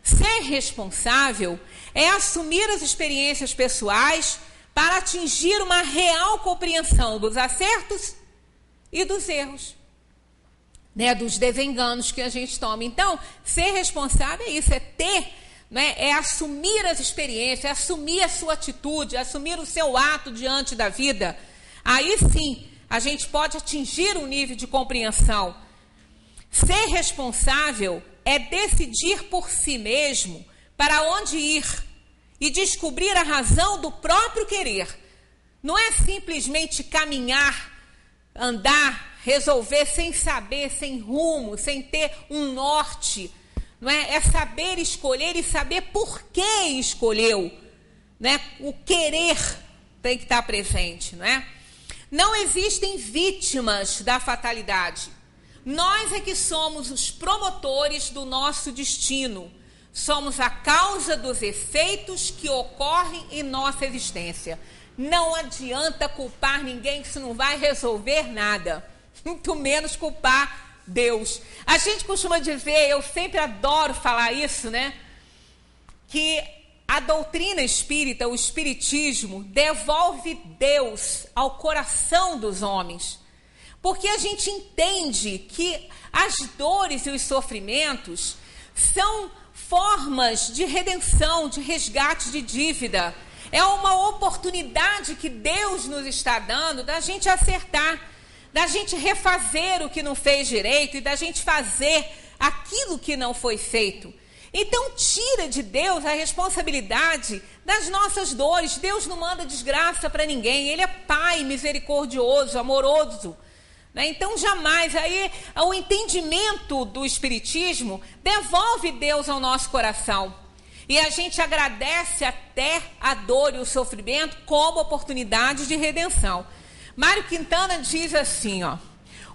Ser responsável é assumir as experiências pessoais para atingir uma real compreensão dos acertos e dos erros, né, dos desenganos que a gente toma. Então, ser responsável é isso, é ter, né, é assumir as experiências, é assumir a sua atitude, assumir o seu ato diante da vida. Aí sim, a gente pode atingir um nível de compreensão. Ser responsável é decidir por si mesmo para onde ir e descobrir a razão do próprio querer. Não é simplesmente caminhar, andar, resolver sem saber, sem rumo, sem ter um norte. Não é? É saber escolher e saber por que escolheu. Né? O querer tem que estar presente. Não é? Não existem vítimas da fatalidade. Nós é que somos os promotores do nosso destino. Somos a causa dos efeitos que ocorrem em nossa existência. Não adianta culpar ninguém, que isso não vai resolver nada. Muito menos culpar Deus. A gente costuma dizer, eu sempre adoro falar isso, né? Que a doutrina espírita, o espiritismo, devolve Deus ao coração dos homens. Porque a gente entende que as dores e os sofrimentos são formas de redenção, de resgate de dívida. É uma oportunidade que Deus nos está dando da gente acertar, da gente refazer o que não fez direito e da gente fazer aquilo que não foi feito. Então tira de Deus a responsabilidade das nossas dores. Deus não manda desgraça para ninguém. Ele é Pai misericordioso, amoroso. Então jamais, aí o entendimento do Espiritismo devolve Deus ao nosso coração. E a gente agradece até a dor e o sofrimento como oportunidade de redenção. Mário Quintana diz assim, ó: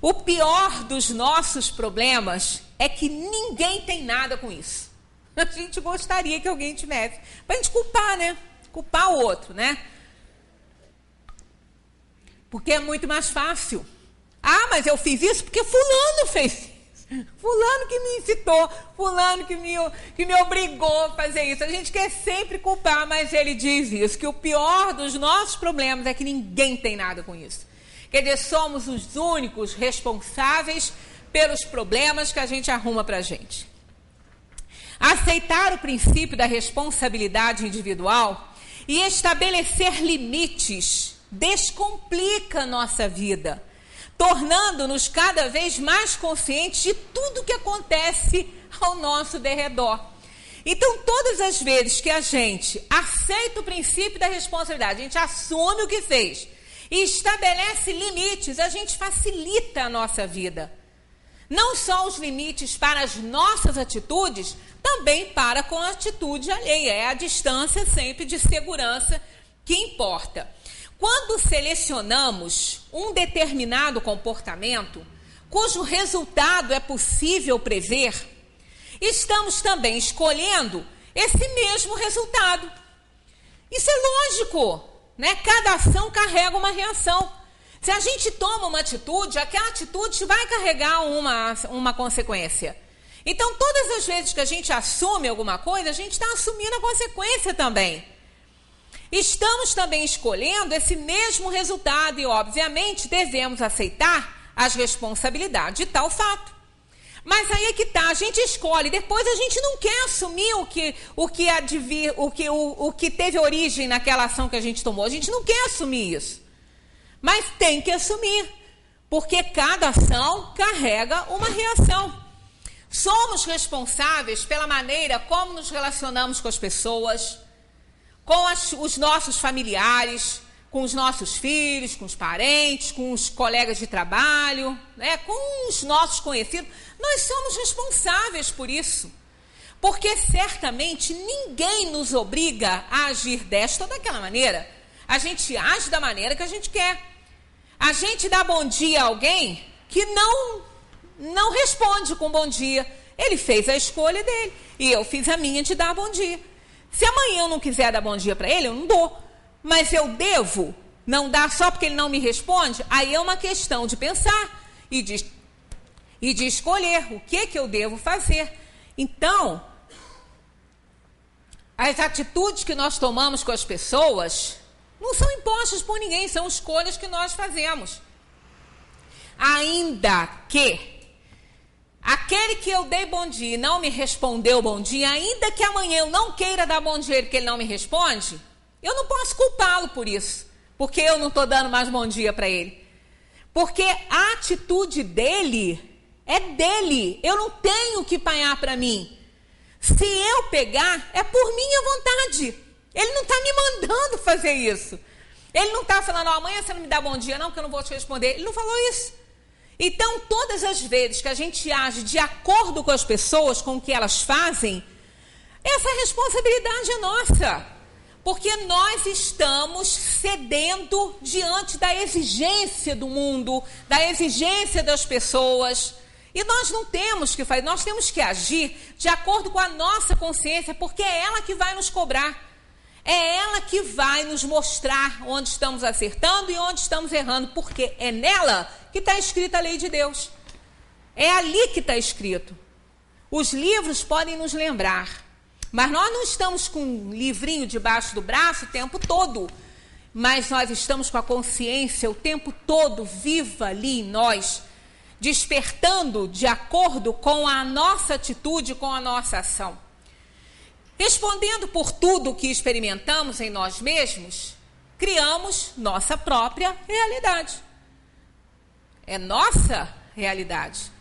o pior dos nossos problemas é que ninguém tem nada com isso. A gente gostaria que alguém tivesse. Para a gente culpar, né? Culpar o outro, né? Porque é muito mais fácil. Ah, mas eu fiz isso porque fulano fez isso. Fulano que me incitou, fulano que me obrigou a fazer isso. A gente quer sempre culpar, mas ele diz isso, que o pior dos nossos problemas é que ninguém tem nada com isso. Quer dizer, somos os únicos responsáveis pelos problemas que a gente arruma para a gente. Aceitar o princípio da responsabilidade individual e estabelecer limites descomplica a nossa vida, tornando-nos cada vez mais conscientes de tudo que acontece ao nosso derredor. Então, todas as vezes que a gente aceita o princípio da responsabilidade, a gente assume o que fez e estabelece limites, a gente facilita a nossa vida. Não só os limites para as nossas atitudes, também para com a atitude alheia. É a distância sempre de segurança que importa. Quando selecionamos um determinado comportamento, cujo resultado é possível prever, estamos também escolhendo esse mesmo resultado. Isso é lógico, né? Cada ação carrega uma reação. Se a gente toma uma atitude, aquela atitude vai carregar uma consequência. Então, todas as vezes que a gente assume alguma coisa, a gente está assumindo a consequência também. Estamos também escolhendo esse mesmo resultado e, obviamente, devemos aceitar as responsabilidades de tal fato. Mas aí é que está, a gente escolhe, depois a gente não quer assumir o que teve origem naquela ação que a gente tomou. A gente não quer assumir isso. Mas tem que assumir, porque cada ação carrega uma reação. Somos responsáveis pela maneira como nos relacionamos com as pessoas, com os nossos familiares, com os nossos filhos, com os parentes, com os colegas de trabalho, né, com os nossos conhecidos. Nós somos responsáveis por isso, porque certamente ninguém nos obriga a agir desta ou daquela maneira. A gente age da maneira que a gente quer. A gente dá bom dia a alguém que não não responde com bom dia. Ele fez a escolha dele e eu fiz a minha de dar bom dia. Se amanhã eu não quiser dar bom dia para ele, eu não dou. Mas eu devo não dar só porque ele não me responde? Aí é uma questão de pensar e de escolher o que eu devo fazer. Então, as atitudes que nós tomamos com as pessoas não são impostas por ninguém, são escolhas que nós fazemos. Ainda que aquele que eu dei bom dia e não me respondeu bom dia, ainda que amanhã eu não queira dar bom dia porque ele não me responde, eu não posso culpá-lo por isso, porque eu não estou dando mais bom dia para ele. Porque a atitude dele é dele, eu não tenho que apanhar para mim. Se eu pegar, é por minha vontade. Ele não está me mandando fazer isso. Ele não está falando, amanhã você não me dá bom dia não, que eu não vou te responder. Ele não falou isso. Então, todas as vezes que a gente age de acordo com as pessoas, com o que elas fazem, essa responsabilidade é nossa. Porque nós estamos cedendo diante da exigência do mundo, da exigência das pessoas. E nós não temos que fazer, nós temos que agir de acordo com a nossa consciência, porque é ela que vai nos cobrar. É ela que vai nos mostrar onde estamos acertando e onde estamos errando, porque é nela que está escrita a lei de Deus. É ali que está escrito. Os livros podem nos lembrar, mas nós não estamos com um livrinho debaixo do braço o tempo todo, mas nós estamos com a consciência o tempo todo viva ali em nós, despertando de acordo com a nossa atitude, com a nossa ação. Respondendo por tudo que experimentamos em nós mesmos, criamos nossa própria realidade. É nossa realidade,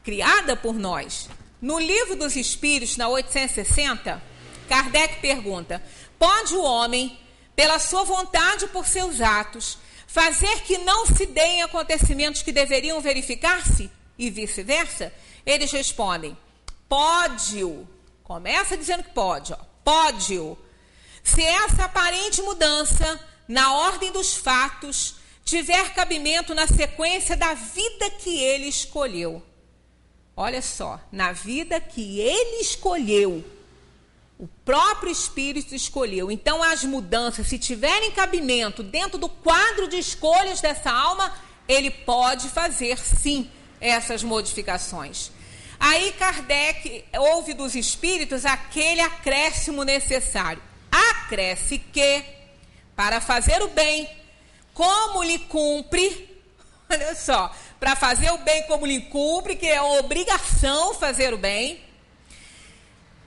criada por nós. No Livro dos Espíritos, na 860, Kardec pergunta: pode o homem, pela sua vontade e por seus atos, fazer que não se deem acontecimentos que deveriam verificar-se? E vice-versa? Eles respondem: pode-o. Começa dizendo que pode, pode-o. Se essa aparente mudança na ordem dos fatos tiver cabimento na sequência da vida que ele escolheu. Olha só, na vida que ele escolheu, o próprio Espírito escolheu. Então as mudanças, se tiverem cabimento dentro do quadro de escolhas dessa alma, ele pode fazer sim essas modificações. Aí Kardec ouve dos espíritos aquele acréscimo necessário. Acresce que, para fazer o bem, como lhe cumpre, olha só, para fazer o bem como lhe cumpre, que é uma obrigação fazer o bem,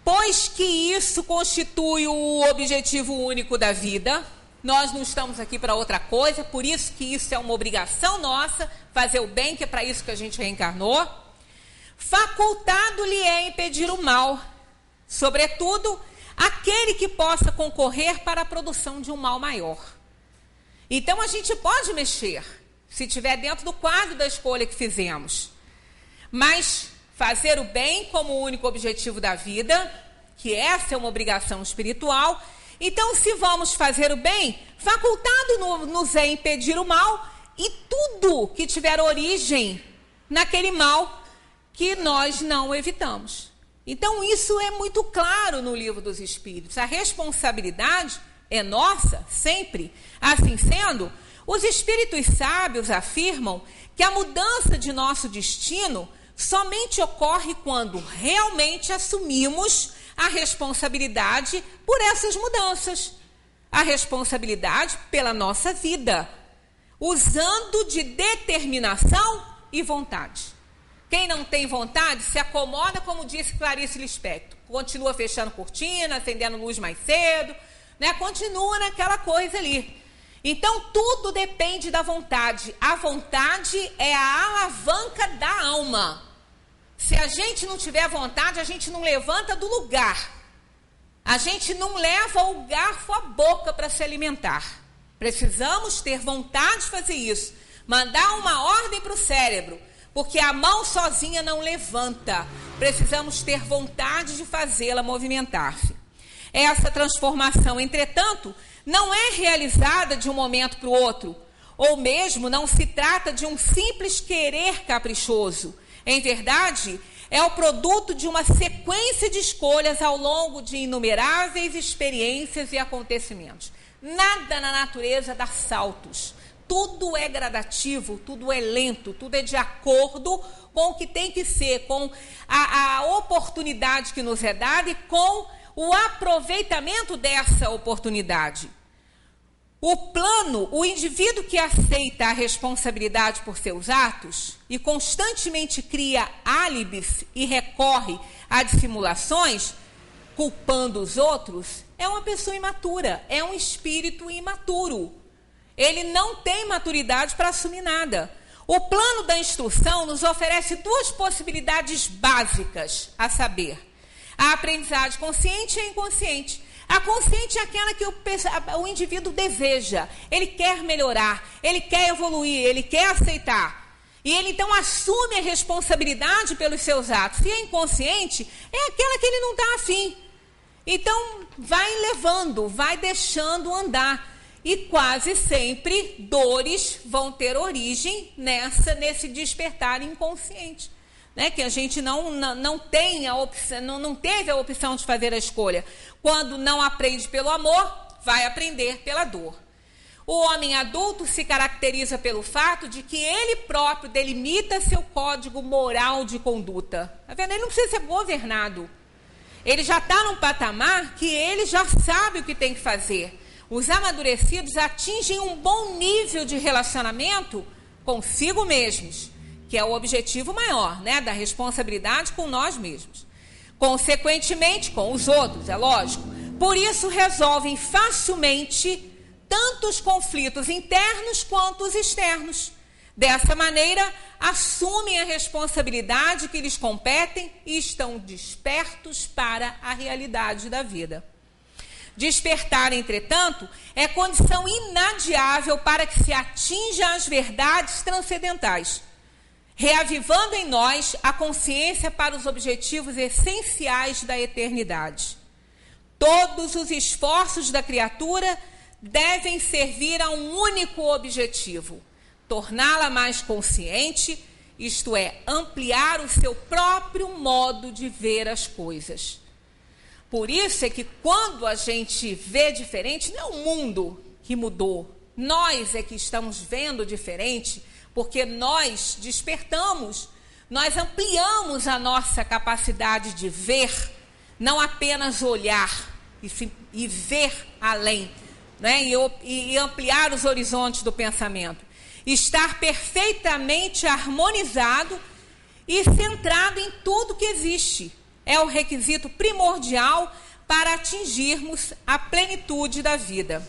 pois que isso constitui o objetivo único da vida, nós não estamos aqui para outra coisa, por isso que isso é uma obrigação nossa, fazer o bem, que é para isso que a gente reencarnou. Facultado-lhe é impedir o mal, sobretudo aquele que possa concorrer para a produção de um mal maior. Então a gente pode mexer, se estiver dentro do quadro da escolha que fizemos, mas fazer o bem como o único objetivo da vida, que essa é uma obrigação espiritual. Então, se vamos fazer o bem, facultado nos é impedir o mal e tudo que tiver origem naquele mal que nós não evitamos. Então, isso é muito claro no Livro dos Espíritos. A responsabilidade é nossa, sempre. Assim sendo, os espíritos sábios afirmam que a mudança de nosso destino somente ocorre quando realmente assumimos a responsabilidade por essas mudanças. A responsabilidade pela nossa vida, usando de determinação e vontade. Quem não tem vontade se acomoda, como disse Clarice Lispector. Continua fechando cortina, acendendo luz mais cedo, né? Continua naquela coisa ali. Então, tudo depende da vontade. A vontade é a alavanca da alma. Se a gente não tiver vontade, a gente não levanta do lugar. A gente não leva o garfo à boca para se alimentar. Precisamos ter vontade de fazer isso. Mandar uma ordem para o cérebro. Porque a mão sozinha não levanta. Precisamos ter vontade de fazê-la movimentar-se. Essa transformação, entretanto, não é realizada de um momento para o outro. Ou mesmo não se trata de um simples querer caprichoso. Em verdade, é o produto de uma sequência de escolhas ao longo de inumeráveis experiências e acontecimentos. Nada na natureza dá saltos. Tudo é gradativo, tudo é lento, tudo é de acordo com o que tem que ser, com a oportunidade que nos é dada e com o aproveitamento dessa oportunidade. O indivíduo que aceita a responsabilidade por seus atos e constantemente cria álibis e recorre a dissimulações, culpando os outros, é uma pessoa imatura, é um espírito imaturo. Ele não tem maturidade para assumir nada. O plano da instrução nos oferece duas possibilidades básicas, a saber, a aprendizagem consciente e inconsciente. A consciente é aquela que o indivíduo deseja, ele quer melhorar, ele quer evoluir, ele quer aceitar. E ele então assume a responsabilidade pelos seus atos. E a inconsciente é aquela que ele não está afim. Então vai levando, vai deixando andar. E quase sempre dores vão ter origem nesse despertar inconsciente. Né, que a gente não tem a opção, não teve a opção de fazer a escolha. Quando não aprende pelo amor, vai aprender pela dor. O homem adulto se caracteriza pelo fato de que ele próprio delimita seu código moral de conduta. Tá vendo? Ele não precisa ser governado. Ele já está num patamar que ele já sabe o que tem que fazer. Os amadurecidos atingem um bom nível de relacionamento consigo mesmos, que é o objetivo maior, né, da responsabilidade com nós mesmos. Consequentemente, com os outros, é lógico. Por isso, resolvem facilmente tanto os conflitos internos quanto os externos. Dessa maneira, assumem a responsabilidade que lhes competem e estão despertos para a realidade da vida. Despertar, entretanto, é condição inadiável para que se atinja as verdades transcendentais, reavivando em nós a consciência para os objetivos essenciais da eternidade. Todos os esforços da criatura devem servir a um único objetivo: torná-la mais consciente, isto é, ampliar o seu próprio modo de ver as coisas. Por isso é que quando a gente vê diferente, não é o mundo que mudou, nós é que estamos vendo diferente, porque nós despertamos, nós ampliamos a nossa capacidade de ver, não apenas olhar e ver além, né? E ampliar os horizontes do pensamento. Estar perfeitamente harmonizado e centrado em tudo que existe é o requisito primordial para atingirmos a plenitude da vida.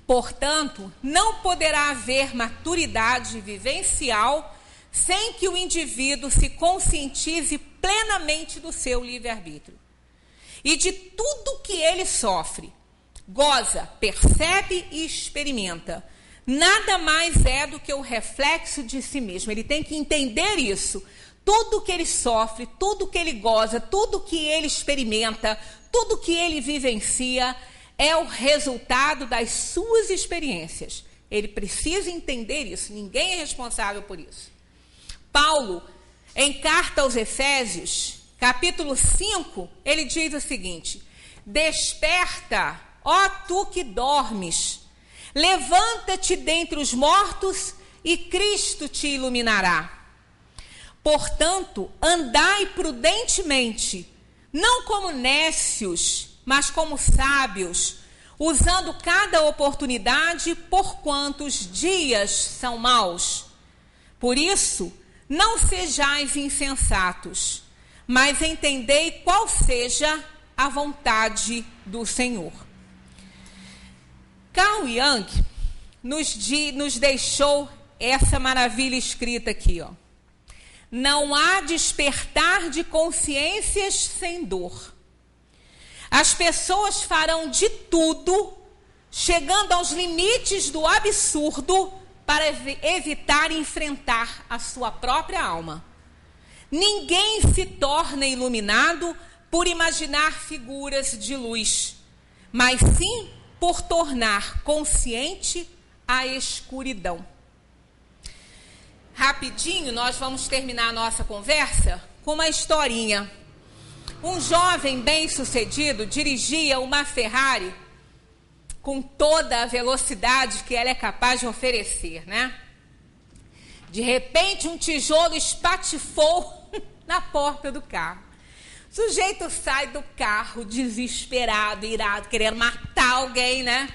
Portanto, não poderá haver maturidade vivencial sem que o indivíduo se conscientize plenamente do seu livre-arbítrio e de tudo que ele sofre, goza, percebe e experimenta. Nada mais é do que o reflexo de si mesmo. Ele tem que entender isso. Tudo que ele sofre, tudo que ele goza, tudo que ele experimenta, tudo que ele vivencia é o resultado das suas experiências. Ele precisa entender isso, ninguém é responsável por isso. Paulo, em carta aos Efésios, capítulo 5, ele diz o seguinte: desperta, ó tu que dormes, levanta-te dentre os mortos e Cristo te iluminará. Portanto, andai prudentemente, não como nécios, mas como sábios, usando cada oportunidade, porquanto os dias são maus. Por isso, não sejais insensatos, mas entendei qual seja a vontade do Senhor. Carl Jung nos deixou essa maravilha escrita aqui, ó. Não há despertar de consciências sem dor. As pessoas farão de tudo, chegando aos limites do absurdo, para evitar enfrentar a sua própria alma. Ninguém se torna iluminado por imaginar figuras de luz, mas sim por tornar consciente a escuridão. rapidinho, nós vamos terminar a nossa conversa com uma historinha. Um jovem bem-sucedido dirigia uma Ferrari com toda a velocidade que ela é capaz de oferecer, né? De repente, um tijolo espatifou na porta do carro. O sujeito sai do carro desesperado, irado, querendo matar alguém, né?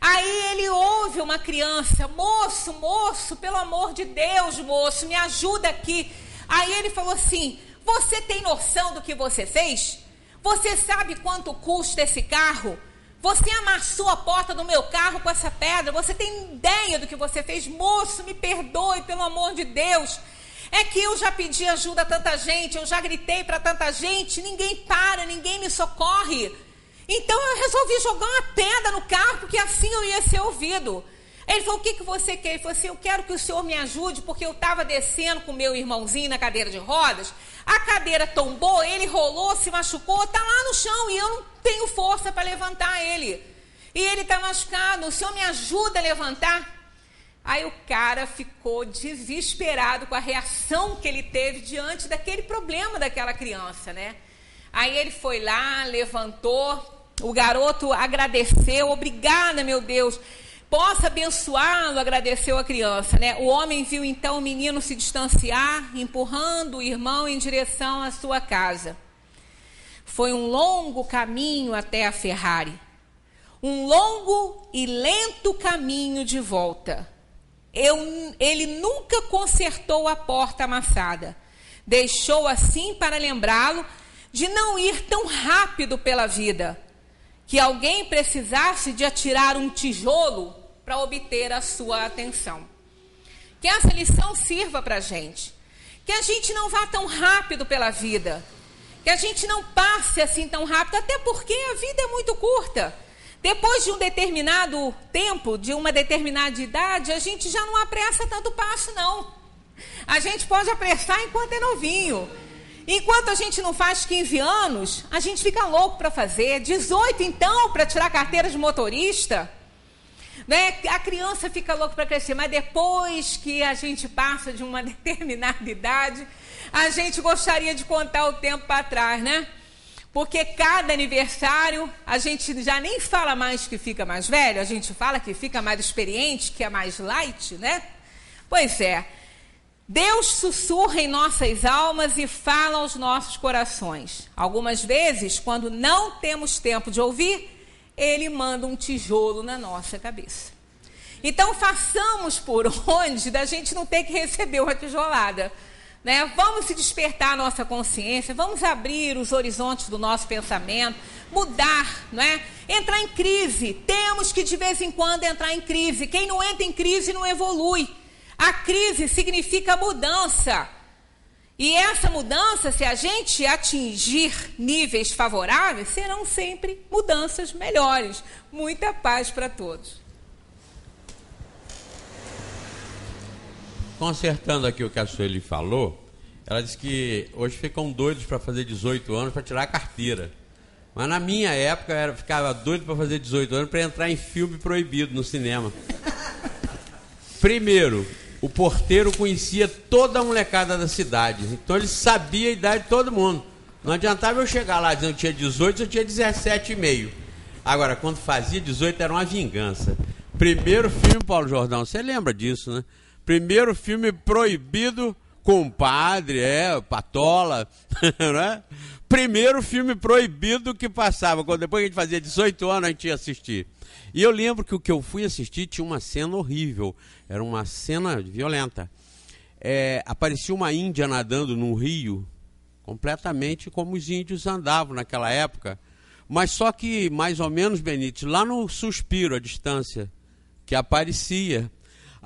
Aí ele ouve uma criança: moço, pelo amor de Deus, moço, me ajuda aqui. Aí ele falou assim: você tem noção do que você fez? Você sabe quanto custa esse carro? Você amassou a porta do meu carro com essa pedra. Você tem ideia do que você fez? Moço, me perdoe, pelo amor de Deus. É que eu já pedi ajuda a tanta gente, eu já gritei para tanta gente, ninguém para, ninguém me socorre. Então eu resolvi jogar uma pedra no carro, porque assim eu ia ser ouvido. Ele falou: o que você quer? Ele falou assim: eu quero que o senhor me ajude, porque eu estava descendo com o meu irmãozinho na cadeira de rodas, a cadeira tombou, ele rolou, se machucou, está lá no chão e eu não tenho força para levantar ele. E ele está machucado, o senhor me ajuda a levantar? Aí o cara ficou desesperado com a reação que ele teve diante daquele problema daquela criança, né? Aí ele foi lá, levantou, o garoto agradeceu: obrigada, meu Deus, possa abençoá-lo, agradeceu a criança, né? O homem viu então o menino se distanciar, empurrando o irmão em direção à sua casa. Foi um longo caminho até a Ferrari, um longo e lento caminho de volta. Ele nunca consertou a porta amassada, deixou assim para lembrá-lo de não ir tão rápido pela vida, que alguém precisasse de atirar um tijolo para obter a sua atenção. Que essa lição sirva para a gente. Que a gente não vá tão rápido pela vida. Que a gente não passe assim tão rápido, até porque a vida é muito curta. Depois de um determinado tempo, de uma determinada idade, a gente já não apressa tanto passo, não. A gente pode apressar enquanto é novinho. Enquanto a gente não faz 15 anos, a gente fica louco para fazer. 18, então, para tirar carteira de motorista. Né? A criança fica louca para crescer, mas depois que a gente passa de uma determinada idade, a gente gostaria de contar o tempo para trás, né? Porque cada aniversário, a gente já nem fala mais que fica mais velho, a gente fala que fica mais experiente, que é mais light, né? Pois é. Deus sussurra em nossas almas e fala aos nossos corações. Algumas vezes, quando não temos tempo de ouvir, Ele manda um tijolo na nossa cabeça. Então, façamos por onde da gente não ter que receber uma tijolada. Né? Vamos se despertar a nossa consciência, vamos abrir os horizontes do nosso pensamento, mudar, né? Entrar em crise. Temos que, de vez em quando, entrar em crise. Quem não entra em crise não evolui. A crise significa mudança. E essa mudança, se a gente atingir níveis favoráveis, serão sempre mudanças melhores. Muita paz para todos. Consertando aqui o que a Sueli falou, ela disse que hoje ficam doidos para fazer 18 anos para tirar a carteira. Mas na minha época ficava doido para fazer 18 anos para entrar em filme proibido no cinema. Primeiro, o porteiro conhecia toda a molecada da cidade, então ele sabia a idade de todo mundo. Não adiantava eu chegar lá dizendo que tinha 18, eu tinha 17,5. Agora, quando fazia 18 era uma vingança. Primeiro filme, Paulo Jordão, você lembra disso, né? Primeiro filme proibido, compadre, Patola, né? Primeiro filme proibido que passava, quando depois que a gente fazia 18 anos a gente ia assistir. E eu lembro que o que eu fui assistir tinha uma cena horrível, era uma cena violenta. Aparecia uma índia nadando num rio, completamente como os índios andavam naquela época, mas só que mais ou menos, Benítez, lá no Suspiro, a distância, que aparecia.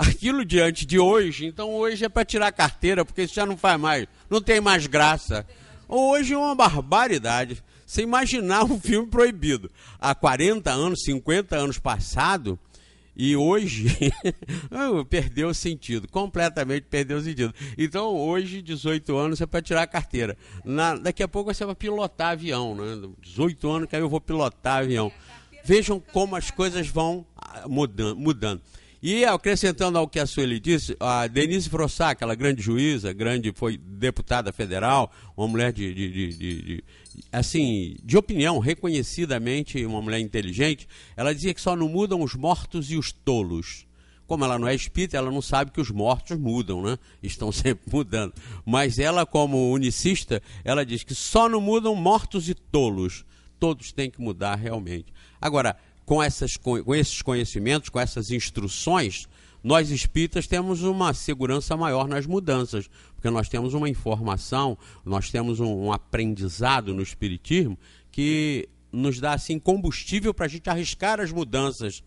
Aquilo diante de hoje, então hoje é para tirar a carteira, porque isso já não faz mais, não tem mais graça. Hoje é uma barbaridade. Você imaginar um filme proibido há 40 anos, 50 anos passado, e hoje perdeu o sentido, completamente perdeu o sentido. Então hoje, 18 anos é para tirar a carteira. Daqui a pouco você vai pilotar avião, né? 18 anos que aí eu vou pilotar avião. Vejam como as coisas vão mudando. E acrescentando ao que a Sueli disse, a Denise Frossá, aquela grande juíza, foi deputada federal, uma mulher de opinião, reconhecidamente uma mulher inteligente, ela dizia que só não mudam os mortos e os tolos. Como ela não é espírita, ela não sabe que os mortos mudam, né? Estão sempre mudando. Mas ela, como unicista, ela diz que só não mudam mortos e tolos. Todos têm que mudar realmente. Agora, com esses conhecimentos, com essas instruções, nós espíritas temos uma segurança maior nas mudanças, porque nós temos uma informação, nós temos um aprendizado no espiritismo que nos dá assim combustível para a gente arriscar as mudanças,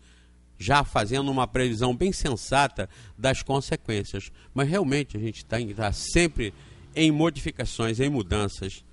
já fazendo uma previsão bem sensata das consequências. Mas realmente a gente está sempre em modificações, em mudanças.